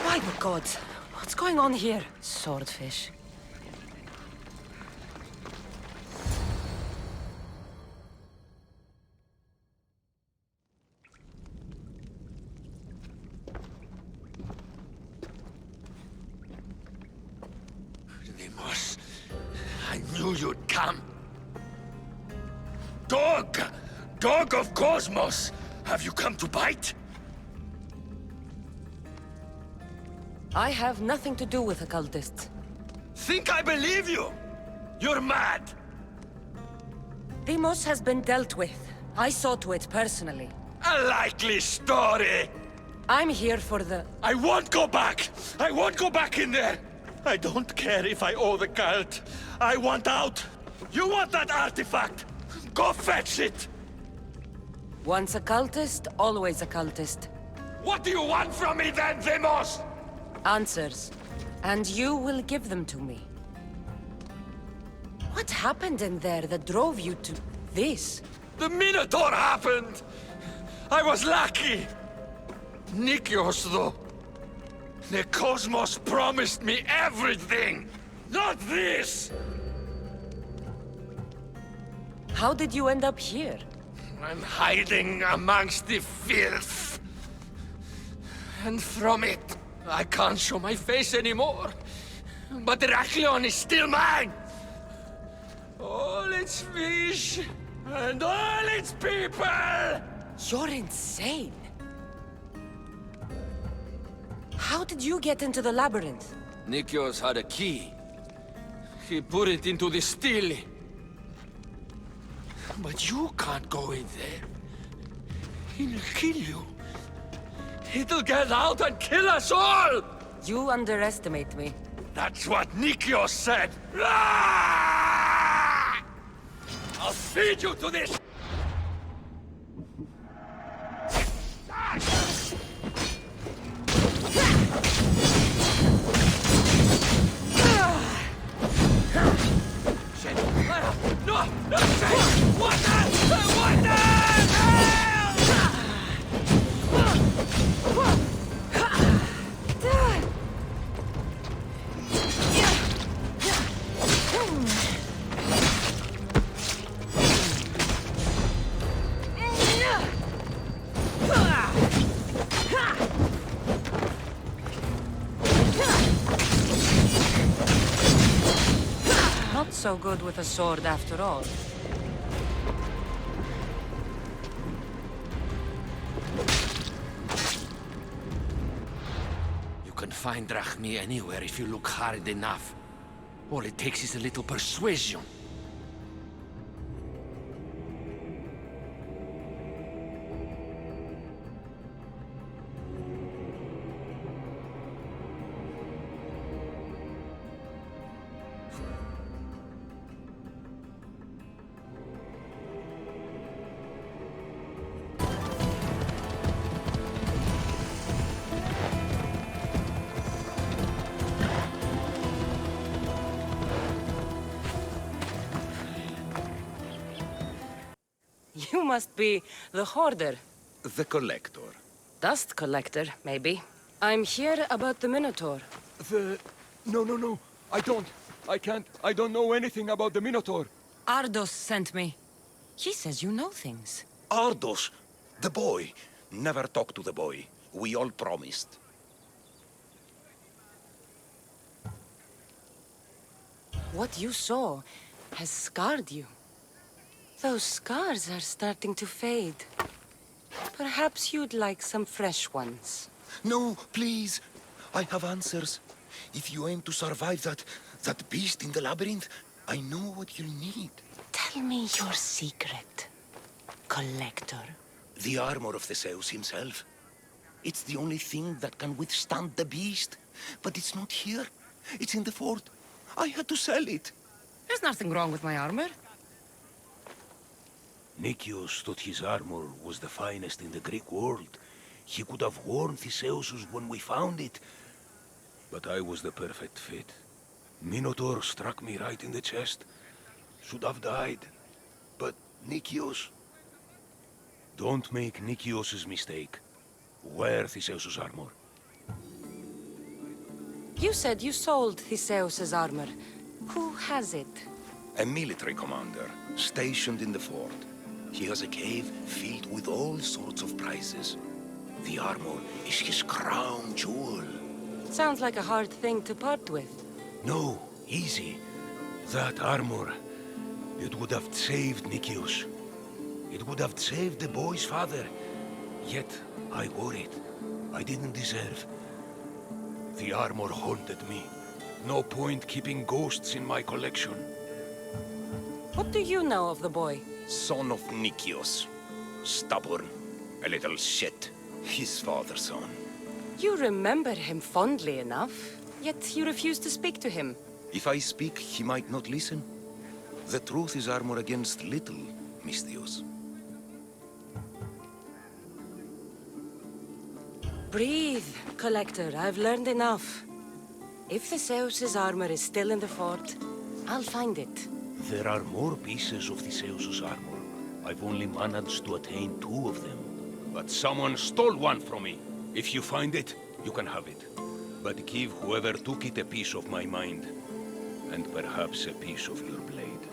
By the gods, what's going on here? Swordfish. Deimos, I knew you'd come. Dog! Dog of Cosmos! Have you come to bite? I have nothing to do with occultists. Think I believe you? You're mad! Deimos has been dealt with. I saw to it personally. A likely story! I'm here for the... I won't go back! I won't go back in there! I don't care if I owe the cult. I want out! You want that artifact? Go fetch it! Once a cultist, always a cultist. What do you want from me then, Deimos? Answers. And you will give them to me. What happened in there that drove you to this? The Minotaur happened! I was lucky! Nikios, though. The Cosmos promised me everything! Not this! How did you end up here? I'm hiding amongst the filth. And from it, I can't show my face anymore. But Heraklion is still mine! All its fish, and all its people! You're insane. How did you get into the labyrinth? Nikios had a key. He put it into the stele. But you can't go in there. He'll kill you. It'll get out and kill us all! You underestimate me. That's what Nikios said! Ah! I'll feed you to this! Shit! No! No! Shit! What the? What the so good with a sword after all. You can find drachmi anywhere if you look hard enough. All it takes is a little persuasion. You must be the hoarder. The collector. Dust collector, maybe. I'm here about the Minotaur. No. I can't. I don't know anything about the Minotaur. Ardos sent me. He says you know things. Ardos, the boy. Never talk to the boy. We all promised. What you saw has scarred you. Those scars are starting to fade. Perhaps you'd like some fresh ones. No, please. I have answers. If you aim to survive that beast in the labyrinth, I know what you'll need. Tell me your secret, Collector. The armor of Theseus himself. It's the only thing that can withstand the beast. But it's not here. It's in the fort. I had to sell it. There's nothing wrong with my armor. Nicias thought his armor was the finest in the Greek world. He could have worn Theseus's when we found it. But I was the perfect fit. Minotaur struck me right in the chest. Should have died. But Nicias... Don't make Nicias's mistake. Wear Theseus's armor. You said you sold Theseus's armor. Who has it? A military commander, stationed in the fort. He has a cave filled with all sorts of prizes. The armor is his crown jewel. Sounds like a hard thing to part with. No, easy. That armor, it would have saved Nicias. It would have saved the boy's father. Yet, I wore it. I didn't deserve. The armor haunted me. No point keeping ghosts in my collection. What do you know of the boy? Son of Nicias. Stubborn. A little shit. His father's son. You remember him fondly enough, yet you refuse to speak to him. If I speak, he might not listen. The truth is armor against little, Misthios. Breathe, Collector. I've learned enough. If Theseus's armor is still in the fort, I'll find it. There are more pieces of Theseus's armor. I've only managed to attain 2 of them. But someone stole one from me. If you find it, you can have it. But give whoever took it a piece of my mind. And perhaps a piece of your blade.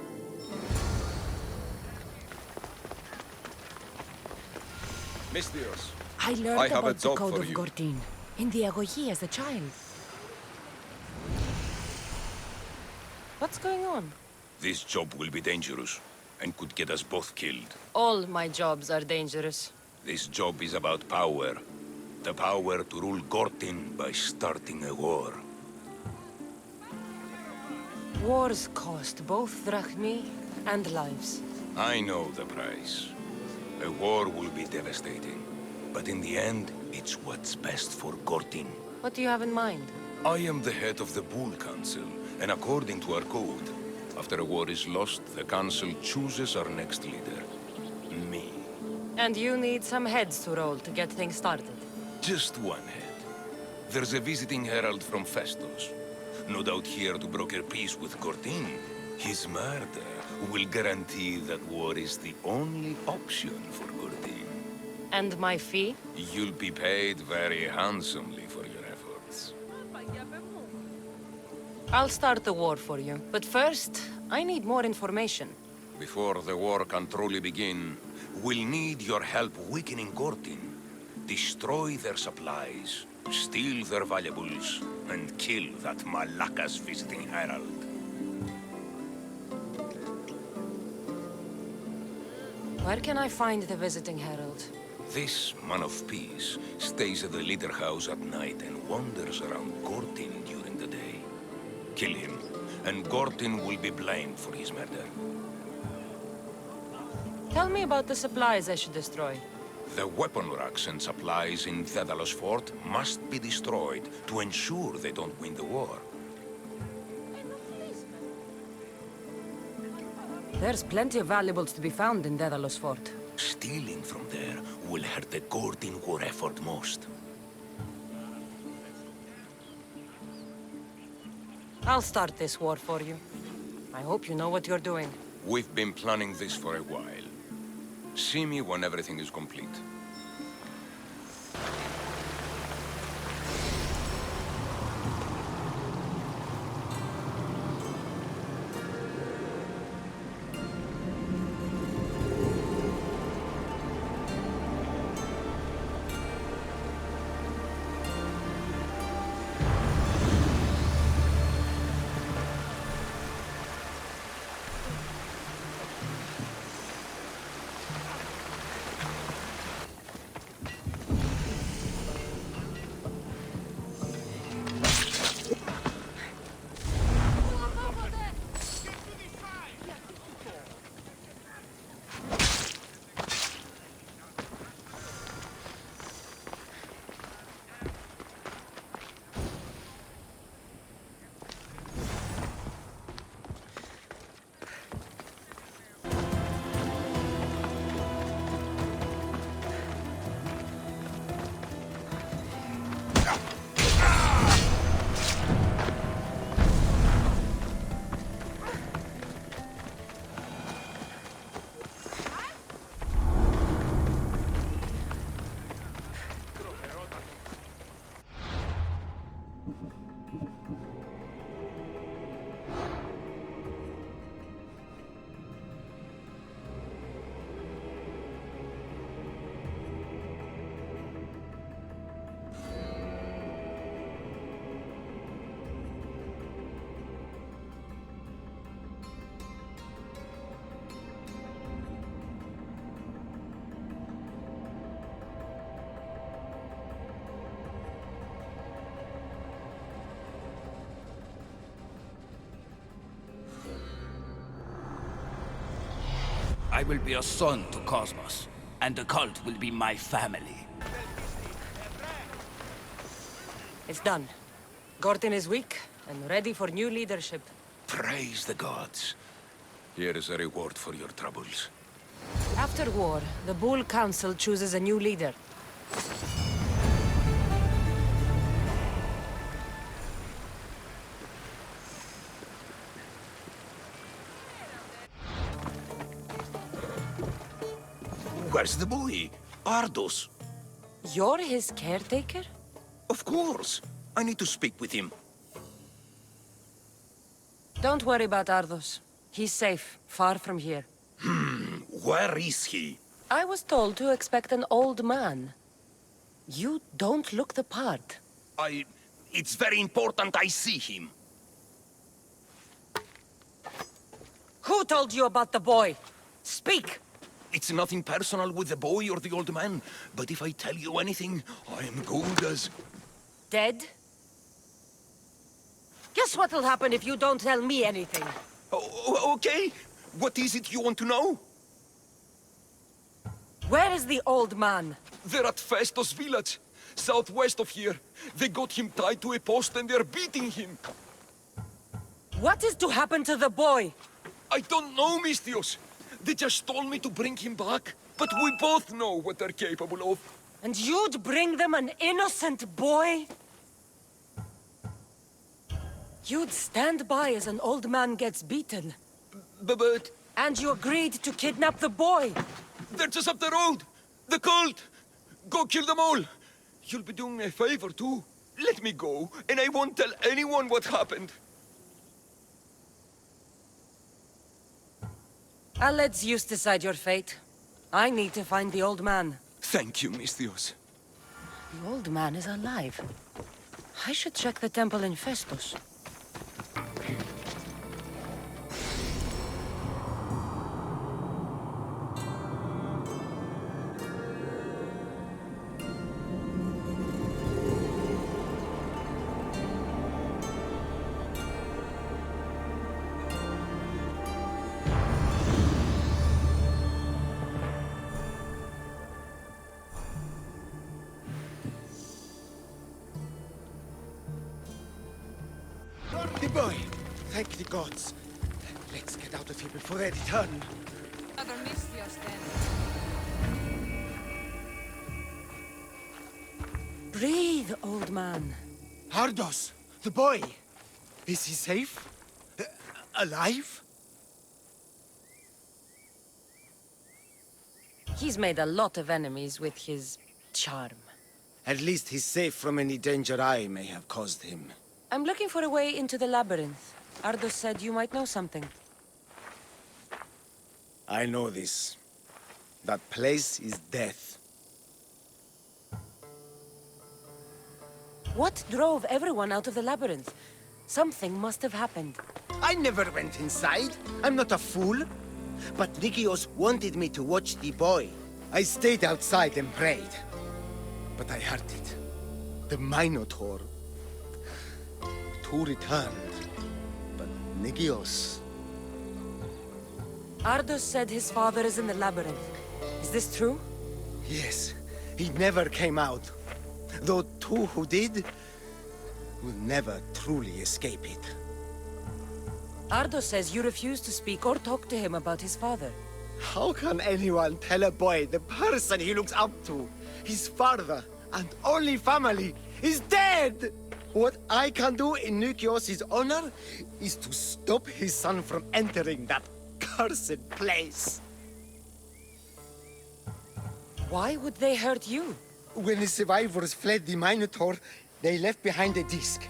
Misthios, I learned I have a about the job code for of you. Gortyn in the Agogi as a child. What's going on? This job will be dangerous, and could get us both killed. All my jobs are dangerous. This job is about power. The power to rule Gortyn by starting a war. Wars cost both drachmi and lives. I know the price. A war will be devastating. But in the end, it's what's best for Gortyn. What do you have in mind? I am the head of the Bull Council, and according to our code, after a war is lost, the Council chooses our next leader. Me. And you need some heads to roll to get things started. Just one head. There's a visiting herald from Festus. No doubt here to broker peace with Gortyn. His murder will guarantee that war is the only option for Gortyn. And my fee? You'll be paid very handsomely for your efforts. I'll start the war for you. But first, I need more information. Before the war can truly begin, we'll need your help weakening Gortyn. Destroy their supplies, steal their valuables, and kill that Malaka's visiting herald. Where can I find the visiting herald? This man of peace stays at the leader house at night and wanders around Gortin during the day. Kill him, and Gortin will be blamed for his murder. Tell me about the supplies I should destroy. The weapon racks and supplies in Daedalus Fort must be destroyed to ensure they don't win the war. There's plenty of valuables to be found in Daedalus Fort. Stealing from there will hurt the Gortin war effort most. I'll start this war for you. I hope you know what you're doing. We've been planning this for a while. See me when everything is complete. I will be a son to Cosmos, and the cult will be my family. It's done. Gortin is weak and ready for new leadership. Praise the gods. Here is a reward for your troubles. After war, the Bull Council chooses a new leader. Where's the boy? Ardos. You're his caretaker? Of course. I need to speak with him. Don't worry about Ardos. He's safe, far from here. Where is he? I was told to expect an old man. You don't look the part. It's very important I see him. Who told you about the boy? Speak! It's nothing personal with the boy or the old man, but if I tell you anything, I am good as... Dead? Guess what'll happen if you don't tell me anything? Okay. What is it you want to know? Where is the old man? They're at Festos village, southwest of here. They got him tied to a post and they're beating him. What is to happen to the boy? I don't know, Mistios. They just told me to bring him back. But we both know what they're capable of. And you'd bring them an innocent boy? You'd stand by as an old man gets beaten. But... And you agreed to kidnap the boy. They're just up the road. The cult. Go kill them all. You'll be doing me a favor, too. Let me go, and I won't tell anyone what happened. I'll let Zeus decide your fate. I need to find the old man. Thank you, Mistios. The old man is alive. I should check the temple in Festus. boy! Thank the gods. Let's get out of here before they return. Breathe, old man. Ardos, the boy. Is he safe? Alive? He's made a lot of enemies with his charm. At least he's safe from any danger I may have caused him. I'm looking for a way into the labyrinth. Ardos said you might know something. I know this. That place is death. What drove everyone out of the labyrinth? Something must have happened. I never went inside. I'm not a fool. But Nikios wanted me to watch the boy. I stayed outside and prayed. But I heard it. The Minotaur. Two returned. But Nikios... Ardos said his father is in the labyrinth. Is this true? Yes. He never came out. Though two who did... will never truly escape it. Ardos says you refuse to speak or talk to him about his father. How can anyone tell a boy the person he looks up to, his father and only family, is dead? What I can do in Nikios' honor is to stop his son from entering that cursed place. Why would they hurt you? When the survivors fled the Minotaur, they left behind a disc,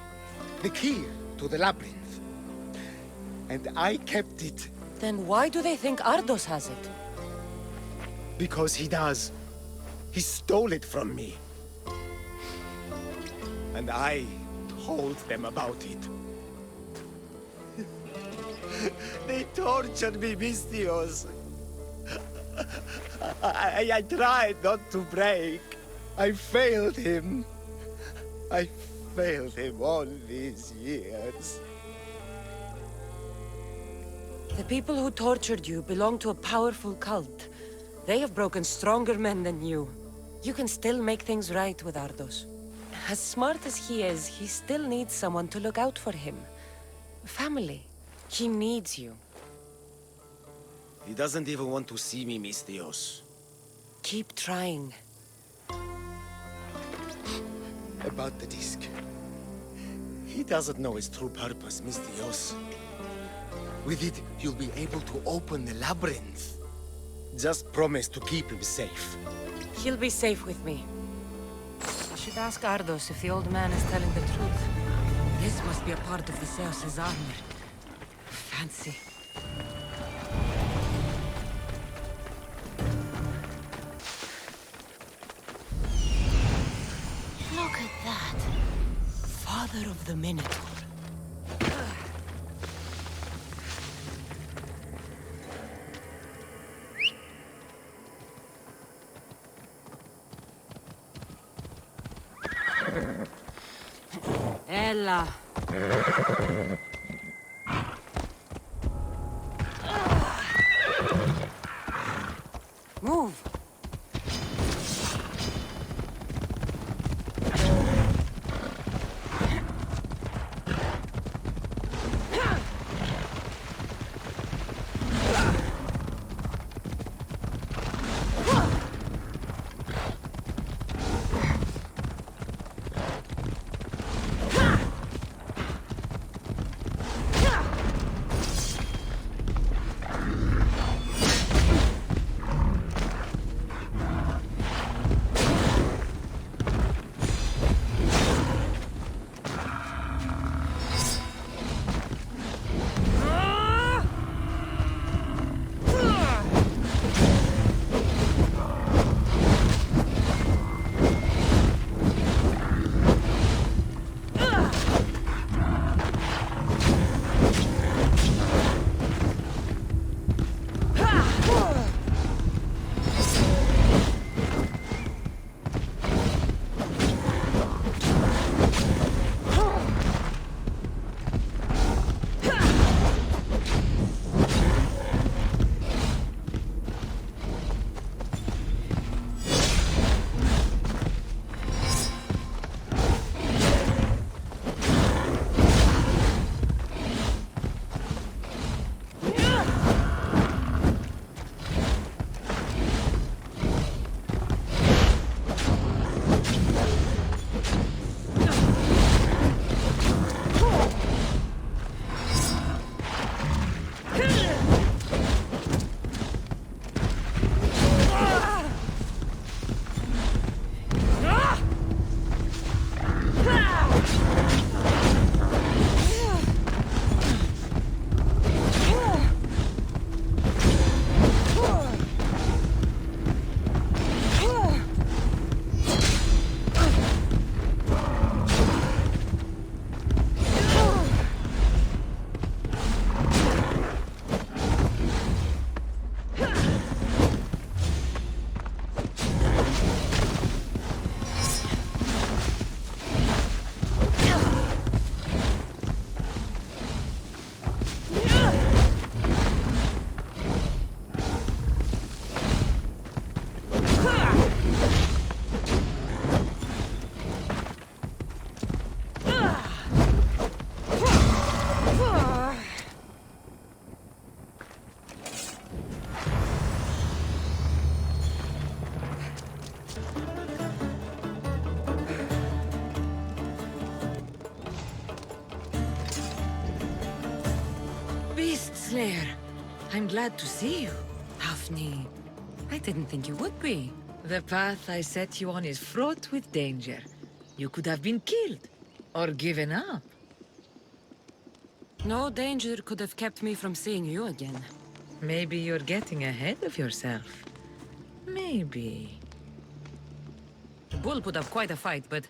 the key to the labyrinth. And I kept it. Then why do they think Ardos has it? Because he does. He stole it from me. And I told them about it. They tortured me, Mistios. I tried not to break. I failed him. I failed him all these years. The people who tortured you belong to a powerful cult. They have broken stronger men than you. You can still make things right with Ardos. As smart as he is, he still needs someone to look out for him. Family. He needs you. He doesn't even want to see me, Mistios. Keep trying. About the disc. He doesn't know its true purpose, Mistios. With it, you'll be able to open the labyrinth. Just promise to keep him safe. He'll be safe with me. I should ask Ardos if the old man is telling the truth. This must be a part of the Zeus's armor. Fancy. Look at that. Father of the Minotaur. Ella. Move. Slayer, I'm glad to see you. Daphne, I didn't think you would be. The path I set you on is fraught with danger. You could have been killed, or given up. No danger could have kept me from seeing you again. Maybe you're getting ahead of yourself. Maybe. The bull put up quite a fight, but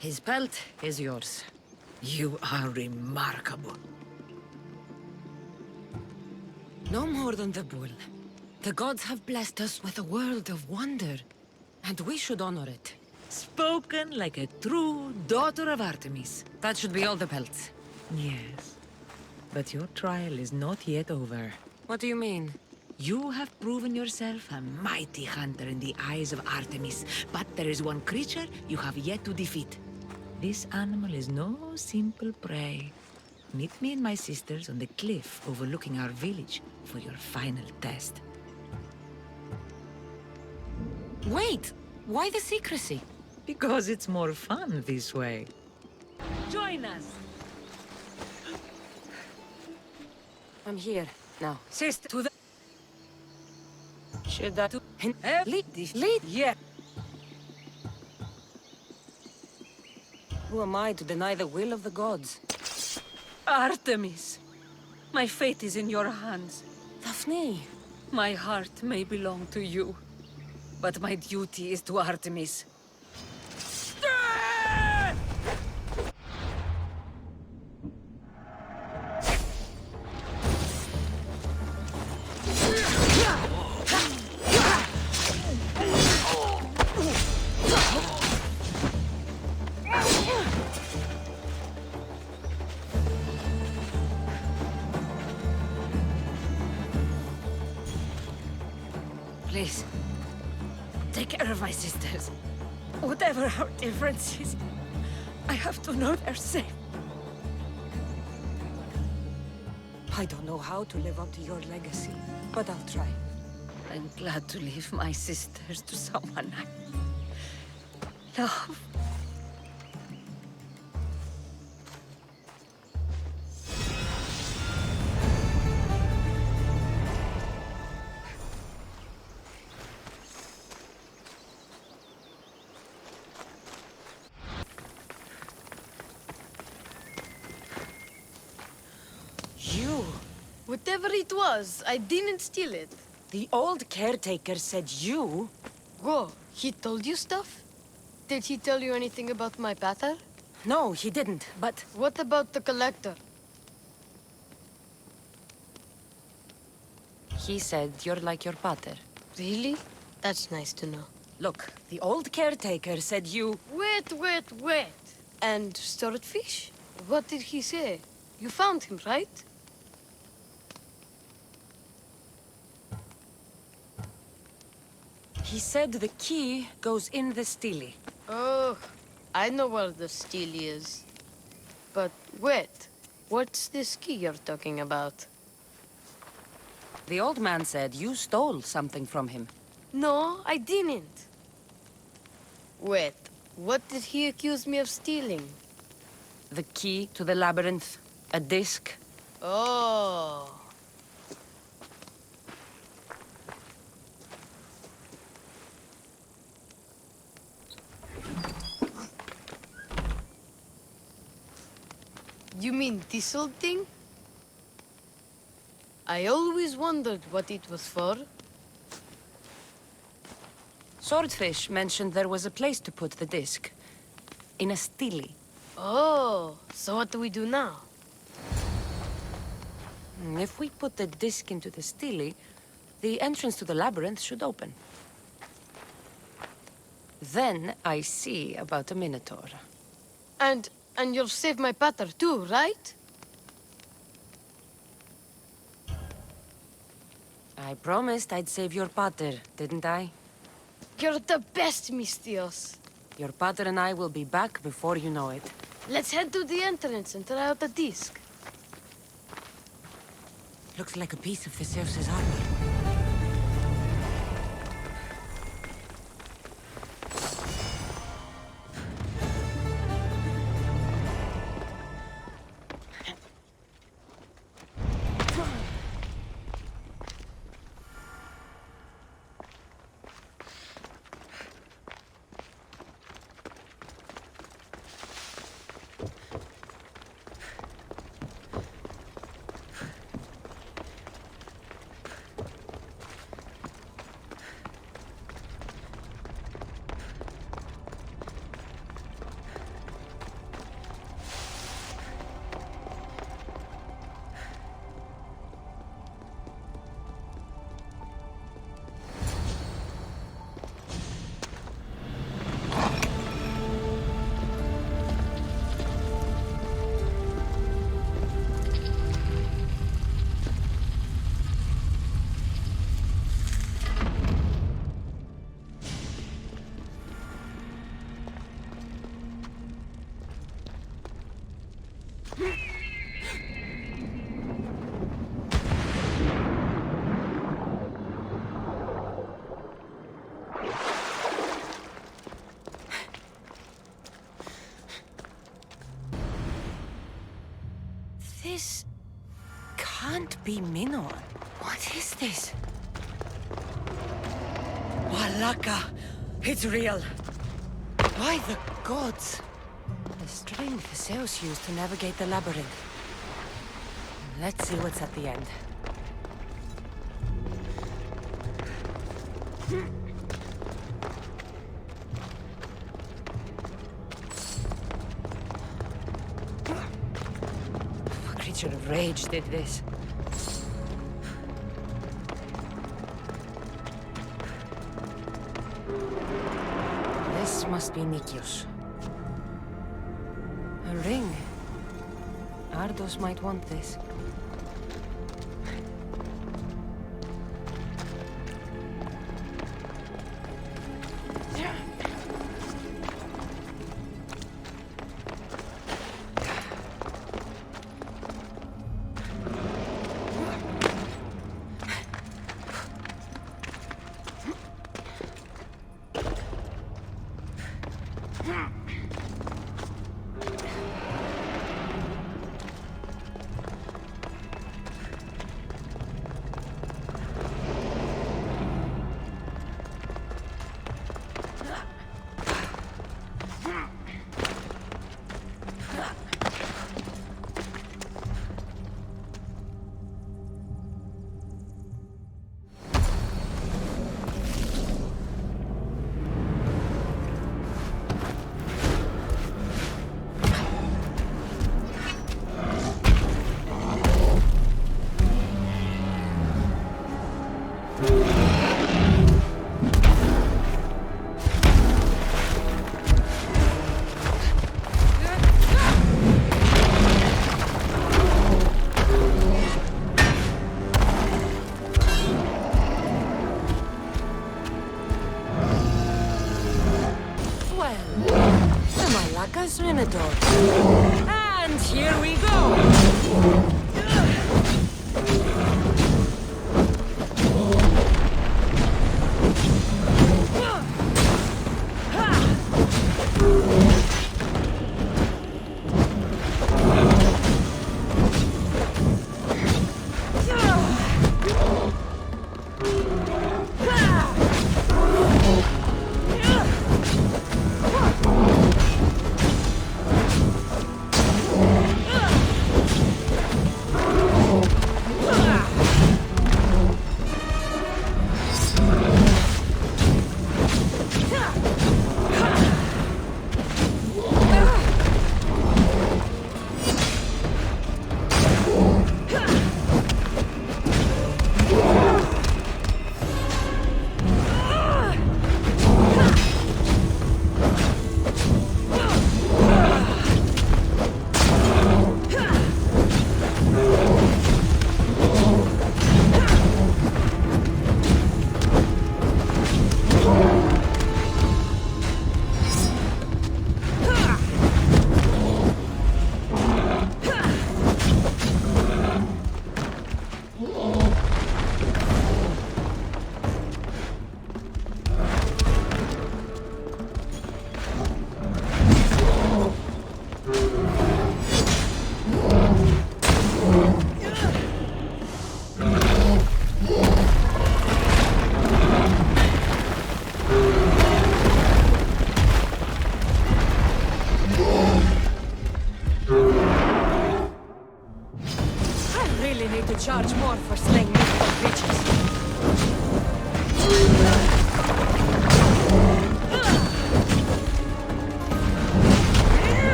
his pelt is yours. You are remarkable. No more than the bull. The gods have blessed us with a world of wonder, and we should honor it. Spoken like a true daughter of Artemis. That should be all the pelts. Yes. But your trial is not yet over. What do you mean? You have proven yourself a mighty hunter in the eyes of Artemis, but there is one creature you have yet to defeat. This animal is no simple prey. Meet me and my sisters on the cliff overlooking our village for your final test. Wait! Why the secrecy? Because it's more fun this way. Join us! I'm here now. Sister, to the... Should I do... Lead? Yeah. Who am I to deny the will of the gods? Artemis! My fate is in your hands. Daphne! My heart may belong to you, but my duty is to Artemis. Please, take care of my sisters. Whatever our differences, I have to know they're safe. I don't know how to live up to your legacy, but I'll try. I'm glad to leave my sisters to someone I love. Whatever it was, I didn't steal it. The old caretaker said you... Whoa, he told you stuff? Did he tell you anything about my pater? No, he didn't, but... What about the collector? He said you're like your pater. Really? That's nice to know. Look, the old caretaker said you... Wait. And swordfish? What did he say? You found him, right? He said the key goes in the stele. Oh, I know where the stele is. But wait, what's this key you're talking about? The old man said you stole something from him. No, I didn't. Wait, what did he accuse me of stealing? The key to the labyrinth. A disc. Oh. You mean this old thing? I always wondered what it was for. Swordfish mentioned there was a place to put the disc. In a stele. Oh, so what do we do now? If we put the disc into the stele, the entrance to the labyrinth should open. Then I see about a minotaur. And you'll save my pater too, right? I promised I'd save your pater, didn't I? You're the best, Mistios. Your pater and I will be back before you know it. Let's head to the entrance and try out the disc. Looks like a piece of Theseus' armor. This can't be Minor. What is this? Walaka! It's real! By the gods! The string Theseus used to navigate the labyrinth. Let's see what's at the end. A creature of rage did this. This must be Nikios. A ring. Ardos might want this. Minotaur. And here we go!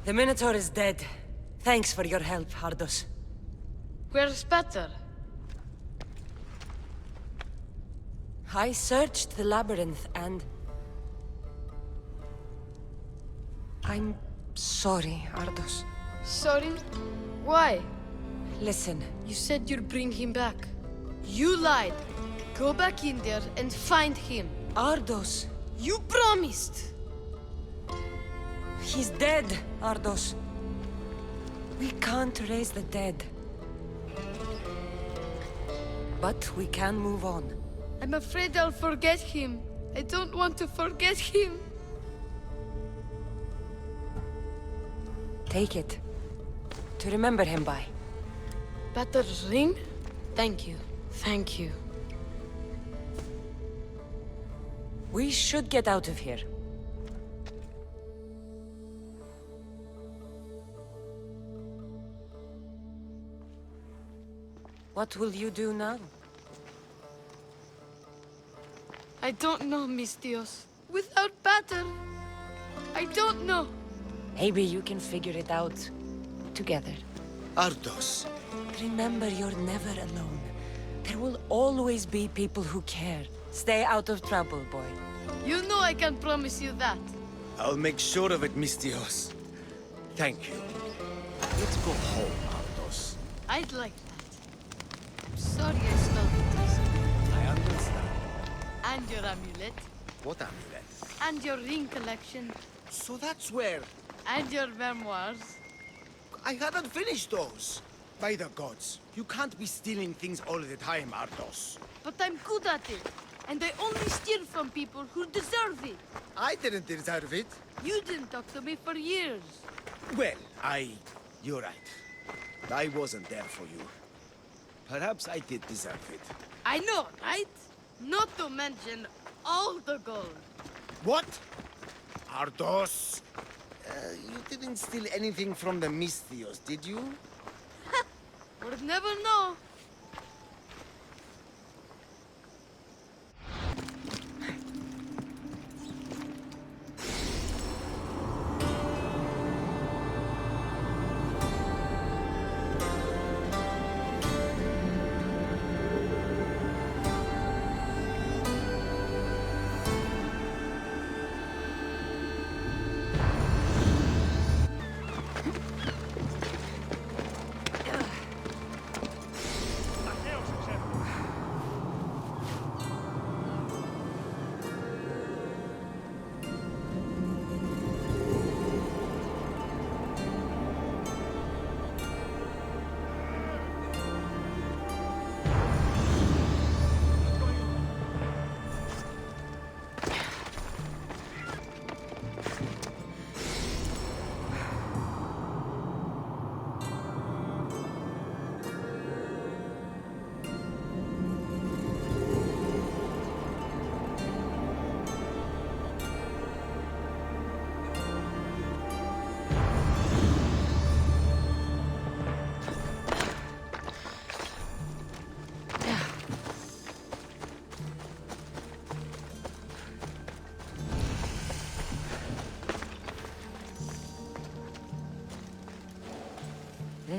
The Minotaur is dead. Thanks for your help, Ardos. Where's Peter? I searched the labyrinth and... I'm sorry, Ardos. Sorry? Why? Listen. You said you'd bring him back. You lied. Go back in there and find him. Ardos. You promised. He's dead, Ardos. We can't raise the dead. But we can move on. I'm afraid I'll forget him. I don't want to forget him. Take it. To remember him by. Peter's ring? Thank you. Thank you. We should get out of here. What will you do now? I don't know, Mistios. Without Pater, I don't know. Maybe you can figure it out together. Ardos. Remember, you're never alone. There will always be people who care. Stay out of trouble, boy. You know I can promise you that. I'll make sure of it, Mistios. Thank you. Let's go home, Ardos. I'd like that. I'm sorry I stole it. I understand. And your amulet. What amulet? And your ring collection. So that's where... And your memoirs. I hadn't finished those. By the gods, you can't be stealing things all the time, Ardos. But I'm good at it. And I only steal from people who deserve it. I didn't deserve it. You didn't talk to me for years. Well, you're right. I wasn't there for you. Perhaps I did deserve it. I know, right? Not to mention all the gold. What? Ardos? You didn't steal anything from the Mistios, did you? We'll never know.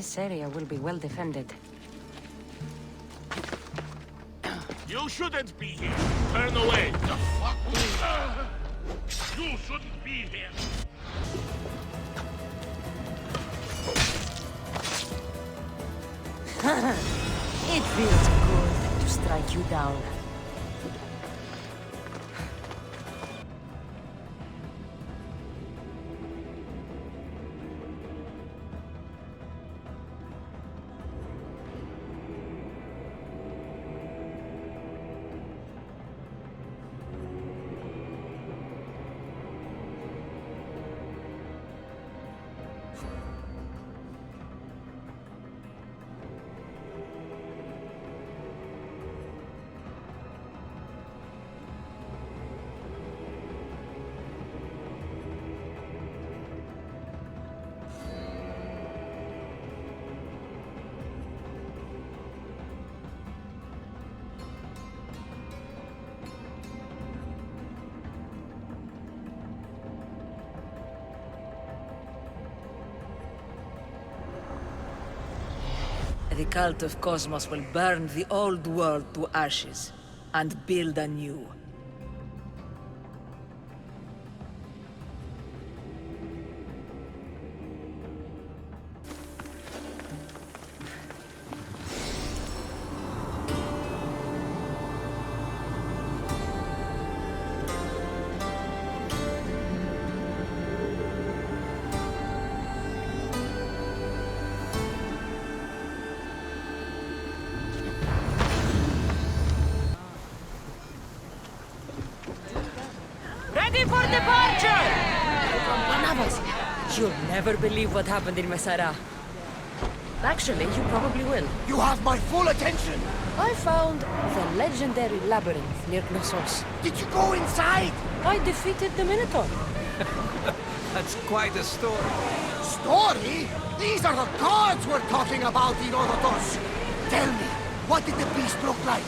This area will be well defended. You shouldn't be here. Turn away. The fuck? You shouldn't be here. It feels good to strike you down. The cult of Cosmos will burn the old world to ashes and build anew. Ready for departure! One of us. You'll never believe what happened in Mesara. Actually, you probably will. You have my full attention! I found the legendary labyrinth near Knossos. Did you go inside? I defeated the Minotaur. That's quite a story. Story? These are the gods we're talking about, Herodotus! Tell me, what did the beast look like?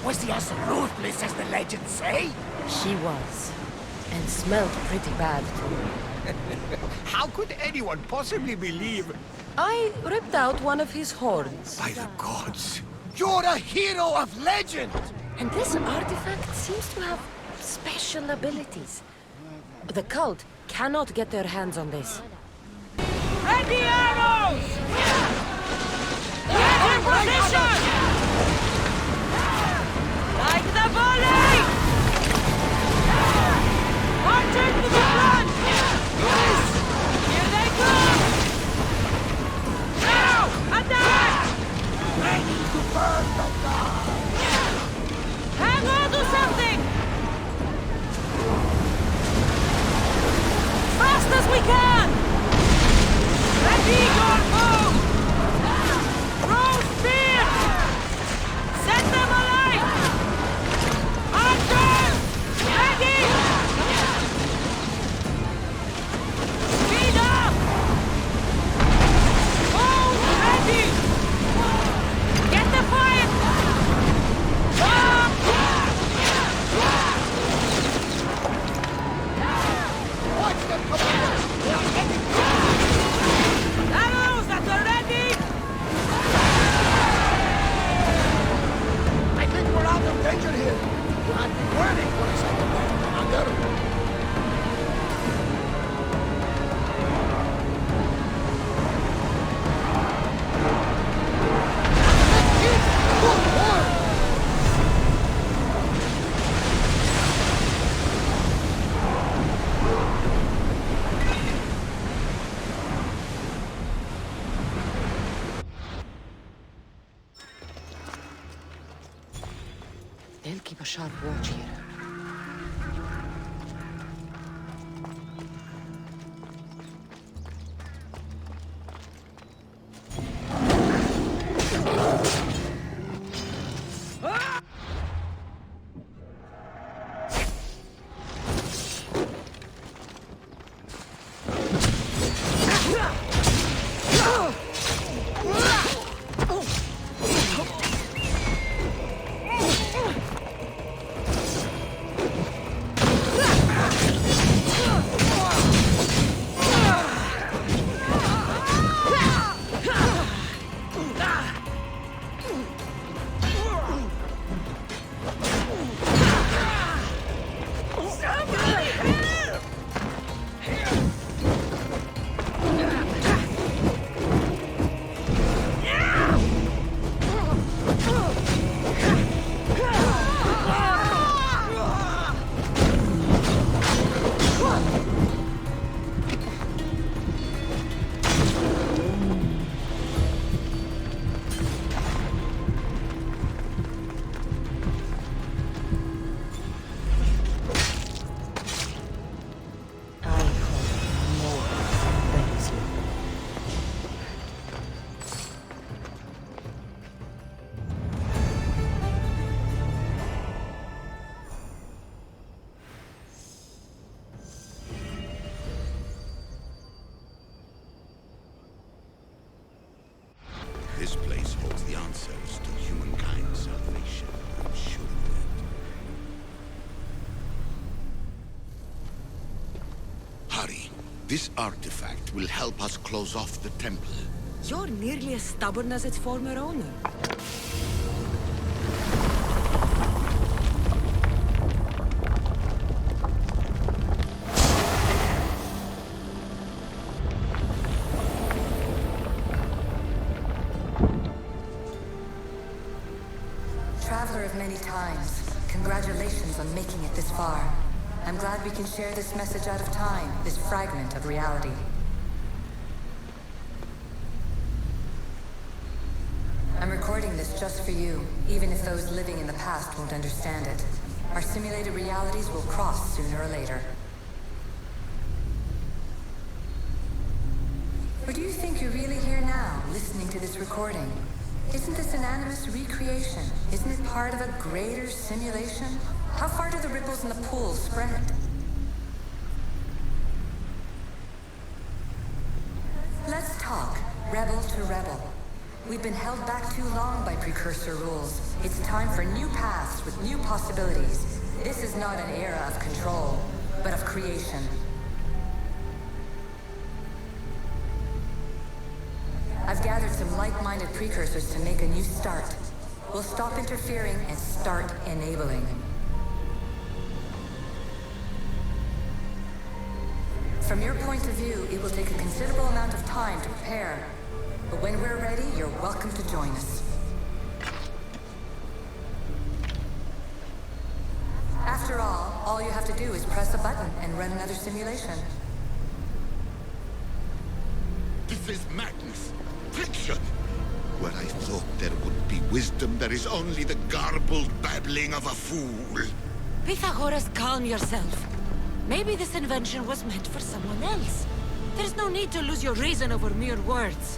Was he as ruthless as the legends say? He was. And smelled pretty bad, too. How could anyone possibly believe? I ripped out one of his horns. By the gods! You're a hero of legend! And this artifact seems to have special abilities. The cult cannot get their hands on this. Ready arrows! Get in position! Like the volley! Marching to the front! Here they come! Now! Attack! Ready to burn the god! Hang on to something! Fast as we can! Ready your move! Throw spears! Set them alight! Archers! Ready! Speed up! Bow ready! Get the fire! Watch them, Commander! They are heading Arrows that are ready! I think we're out of danger here. You had me worried for a second there, Commander. They'll keep a sharp watch here. This artifact will help us close off the temple. You're nearly as stubborn as its former owner. Traveler of many times, congratulations on making it this far. I'm glad we can share this message out of time, this fragment of reality. I'm recording this just for you, even if those living in the past won't understand it. Our simulated realities will cross sooner or later. Or do you think you're really here now, listening to this recording? Isn't this an animus recreation? Isn't it part of a greater simulation? How far do the ripples in the pool spread? Let's talk, rebel to rebel. We've been held back too long by precursor rules. It's time for new paths with new possibilities. This is not an era of control, but of creation. I've gathered some like-minded precursors to make a new start. We'll stop interfering and start enabling. From your point of view, it will take a considerable amount of time to prepare. But when we're ready, you're welcome to join us. After all you have to do is press a button and run another simulation. This is madness. Fiction! Where I thought there would be wisdom, there is only the garbled babbling of a fool. Pythagoras, calm yourself. Maybe this invention was meant for someone else. There's no need to lose your reason over mere words.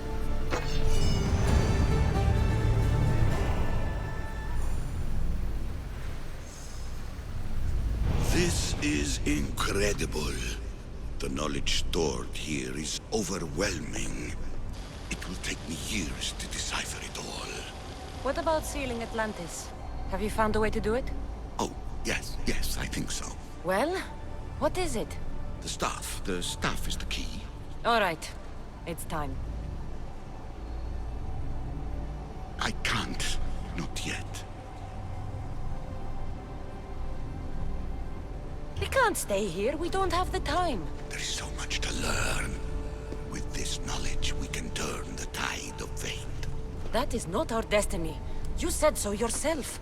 This is incredible. The knowledge stored here is overwhelming. It will take me years to decipher it all. What about sealing Atlantis? Have you found a way to do it? Oh, yes, I think so. Well, what is it? The staff. The staff is the key. All right. It's time. I can't. Not yet. We can't stay here. We don't have the time. There is so much to learn. With this knowledge, we can turn the tide of fate. That is not our destiny. You said so yourself.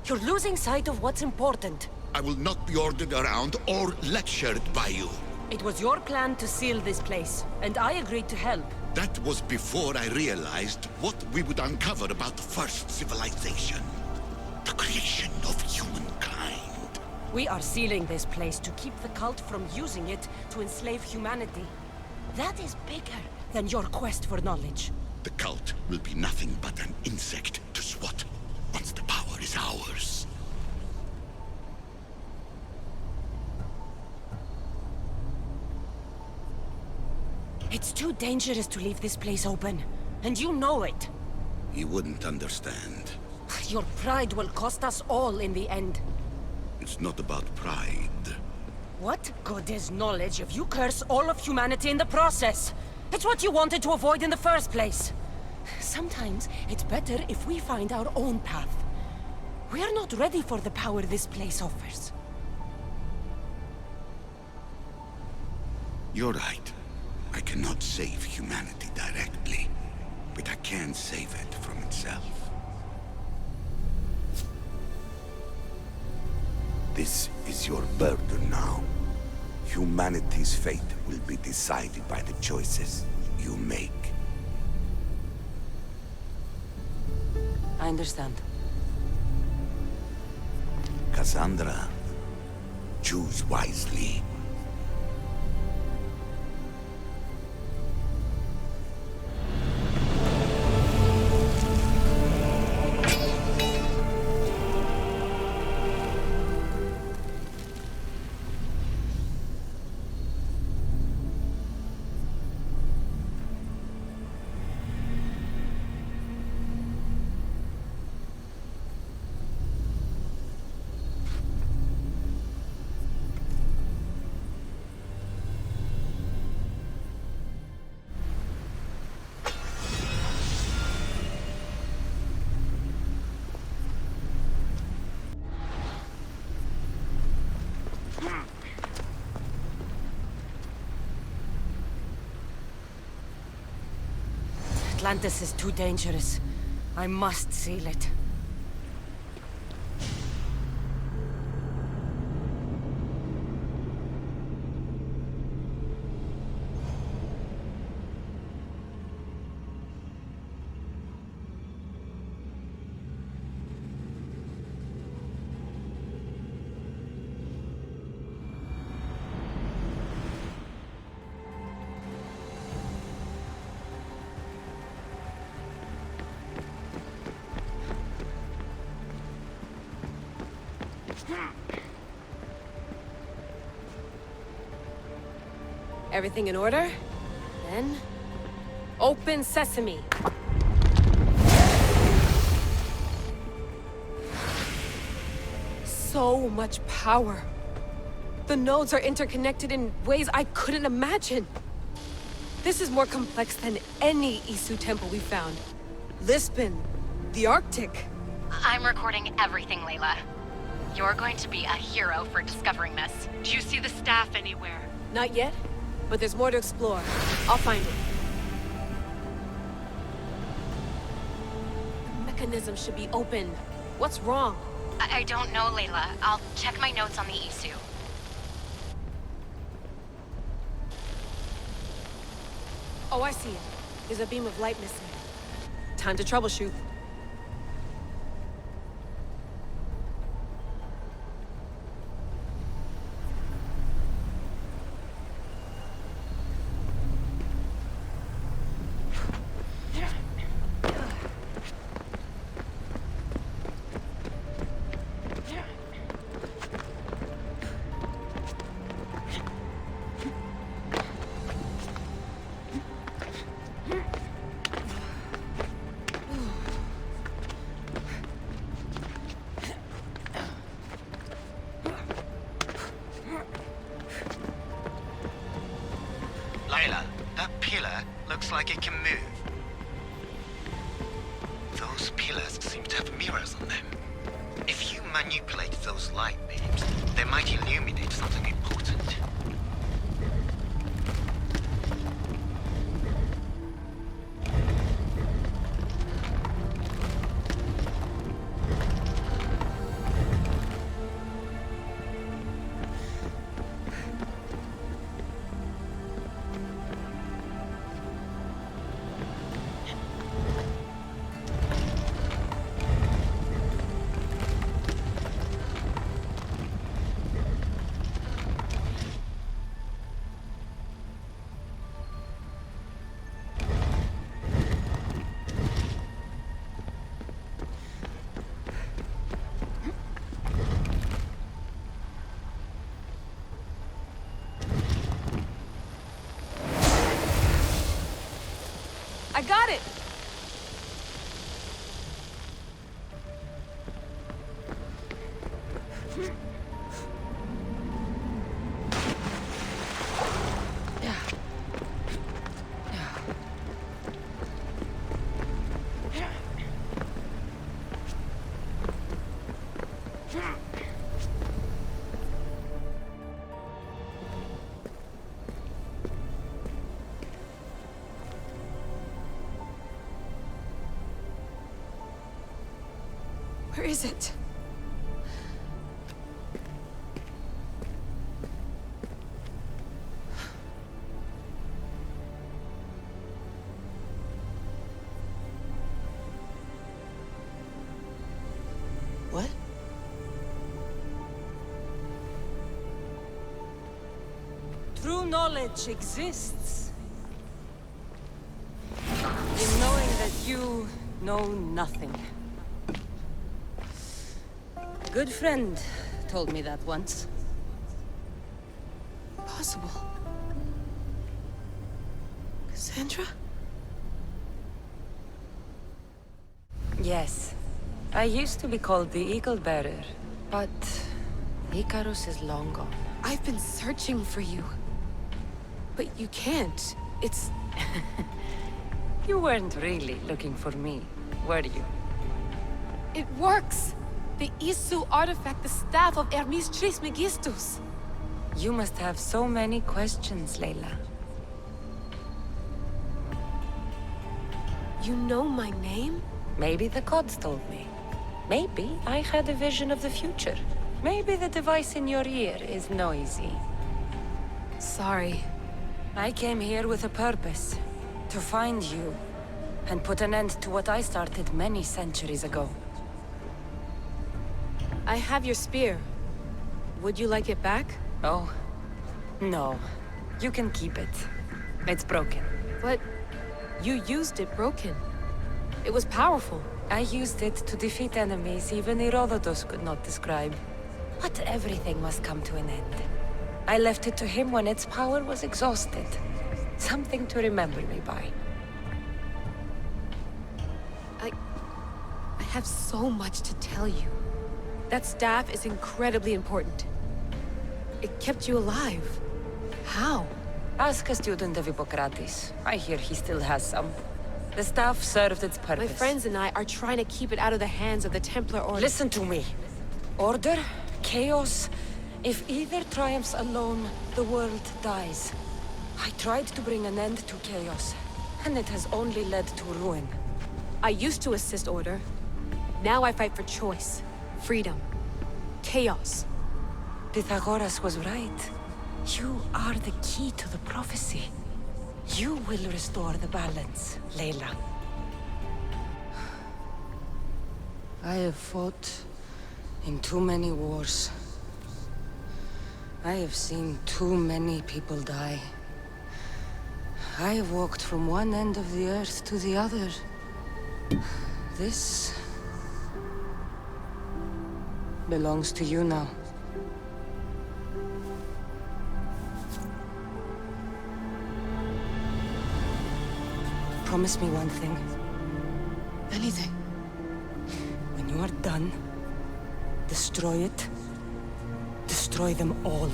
You're losing sight of what's important. I will not be ordered around or lectured by you. It was your plan to seal this place, and I agreed to help. That was before I realized what we would uncover about the first civilization. The creation of humankind. We are sealing this place to keep the cult from using it to enslave humanity. That is bigger than your quest for knowledge. The cult will be nothing but an insect to swat once the power is ours. It's too dangerous to leave this place open, and you know it. You wouldn't understand. Your pride will cost us all in the end. It's not about pride. What good is knowledge if you curse all of humanity in the process? It's what you wanted to avoid in the first place. Sometimes it's better if we find our own path. We are not ready for the power this place offers. You're right. I cannot save humanity directly, but I can save it from itself. This is your burden now. Humanity's fate will be decided by the choices you make. I understand. Cassandra, choose wisely. Atlantis is too dangerous. I must seal it. Everything in order? Then... open sesame! So much power! The nodes are interconnected in ways I couldn't imagine! This is more complex than any Isu temple we found. Lisbon, the Arctic. I'm recording everything, Layla. You're going to be a hero for discovering this. Do you see the staff anywhere? Not yet, but there's more to explore. I'll find it. The mechanism should be open. What's wrong? I don't know, Layla. I'll check my notes on the Isu. Oh, I see it. There's a beam of light missing. Time to troubleshoot. Layla, that pillar looks like it can move. Those pillars seem to have mirrors on them. If you manipulate those light beams, they might illuminate something important. I got it! Where is it? What? True knowledge exists. In knowing that you know nothing. A good friend told me that once. Possible. Cassandra? Yes. I used to be called the Eagle Bearer, but Icarus is long gone. I've been searching for you. But you can't. It's... You weren't really looking for me, were you? It works! The Isu artifact, the staff of Hermes Trismegistus. You must have so many questions, Layla. You know my name? Maybe the gods told me. Maybe I had a vision of the future. Maybe the device in your ear is noisy. Sorry. I came here with a purpose. To find you. And put an end to what I started many centuries ago. I have your spear. Would you like it back? Oh. No. You can keep it. It's broken. But you used it broken. It was powerful. I used it to defeat enemies even Herodotus could not describe. But everything must come to an end. I left it to him when its power was exhausted. Something to remember me by. I have so much to tell you. That staff is incredibly important. It kept you alive. How? Ask a student of Hippocrates. I hear he still has some. The staff served its purpose. My friends and I are trying to keep it out of the hands of the Templar Order. Listen to me. Order, chaos. If either triumphs alone, the world dies. I tried to bring an end to chaos, and it has only led to ruin. I used to assist Order. Now I fight for choice, freedom, chaos. Pythagoras was right. You are the key to the prophecy. You will restore the balance, Layla. I have fought in too many wars. I have seen too many people die. I have walked from one end of the earth to the other. This belongs to you now. Promise me one thing. Anything. When you are done, destroy it. Destroy them all.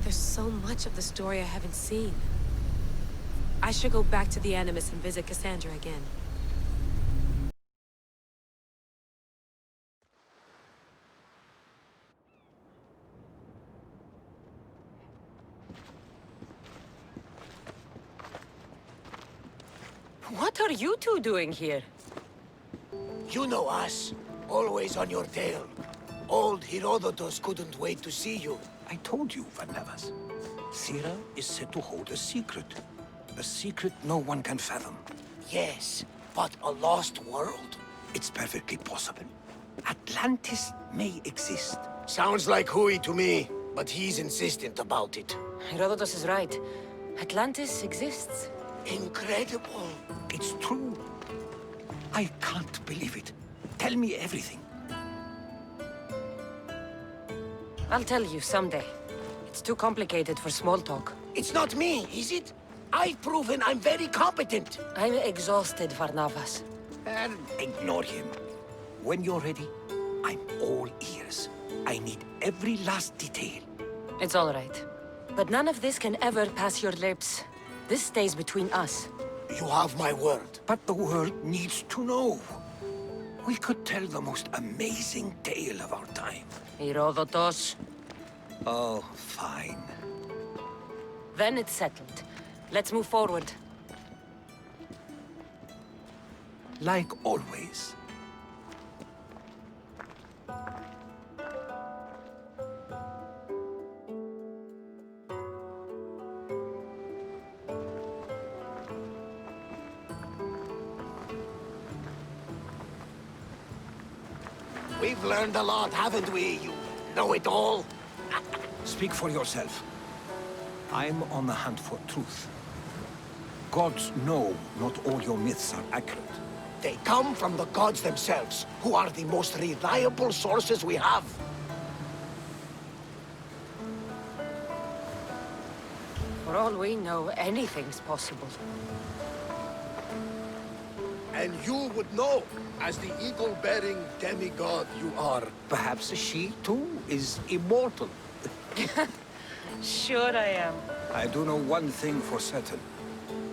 There's so much of the story I haven't seen. I should go back to the Animus and visit Cassandra again. What are you two doing here? You know us. Always on your tail. Old Herodotus couldn't wait to see you. I told you, Varnavas. Sira is said to hold a secret. A secret no one can fathom. Yes, but a lost world? It's perfectly possible. Atlantis may exist. Sounds like Hui to me, but he's insistent about it. Herodotus is right. Atlantis exists. Incredible. It's true. I can't believe it. Tell me everything. I'll tell you someday. It's too complicated for small talk. It's not me, is it? I've proven I'm very competent. I'm exhausted, Varnavas. And ignore him. When you're ready, I'm all ears. I need every last detail. It's all right. But none of this can ever pass your lips. This stays between us. You have my word. But the world needs to know. We could tell the most amazing tale of our time. Herodotus. Oh, fine. Then it's settled. Let's move forward. Like always. We've learned a lot, haven't we, you know-it-all? Speak for yourself. I'm on the hunt for truth. Gods know not all your myths are accurate. They come from the gods themselves, who are the most reliable sources we have. For all we know, anything's possible. And you would know, as the eagle-bearing demigod you are. Perhaps she, too, is immortal. Sure I am. I do know one thing for certain.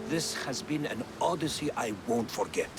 This has been an odyssey I won't forget.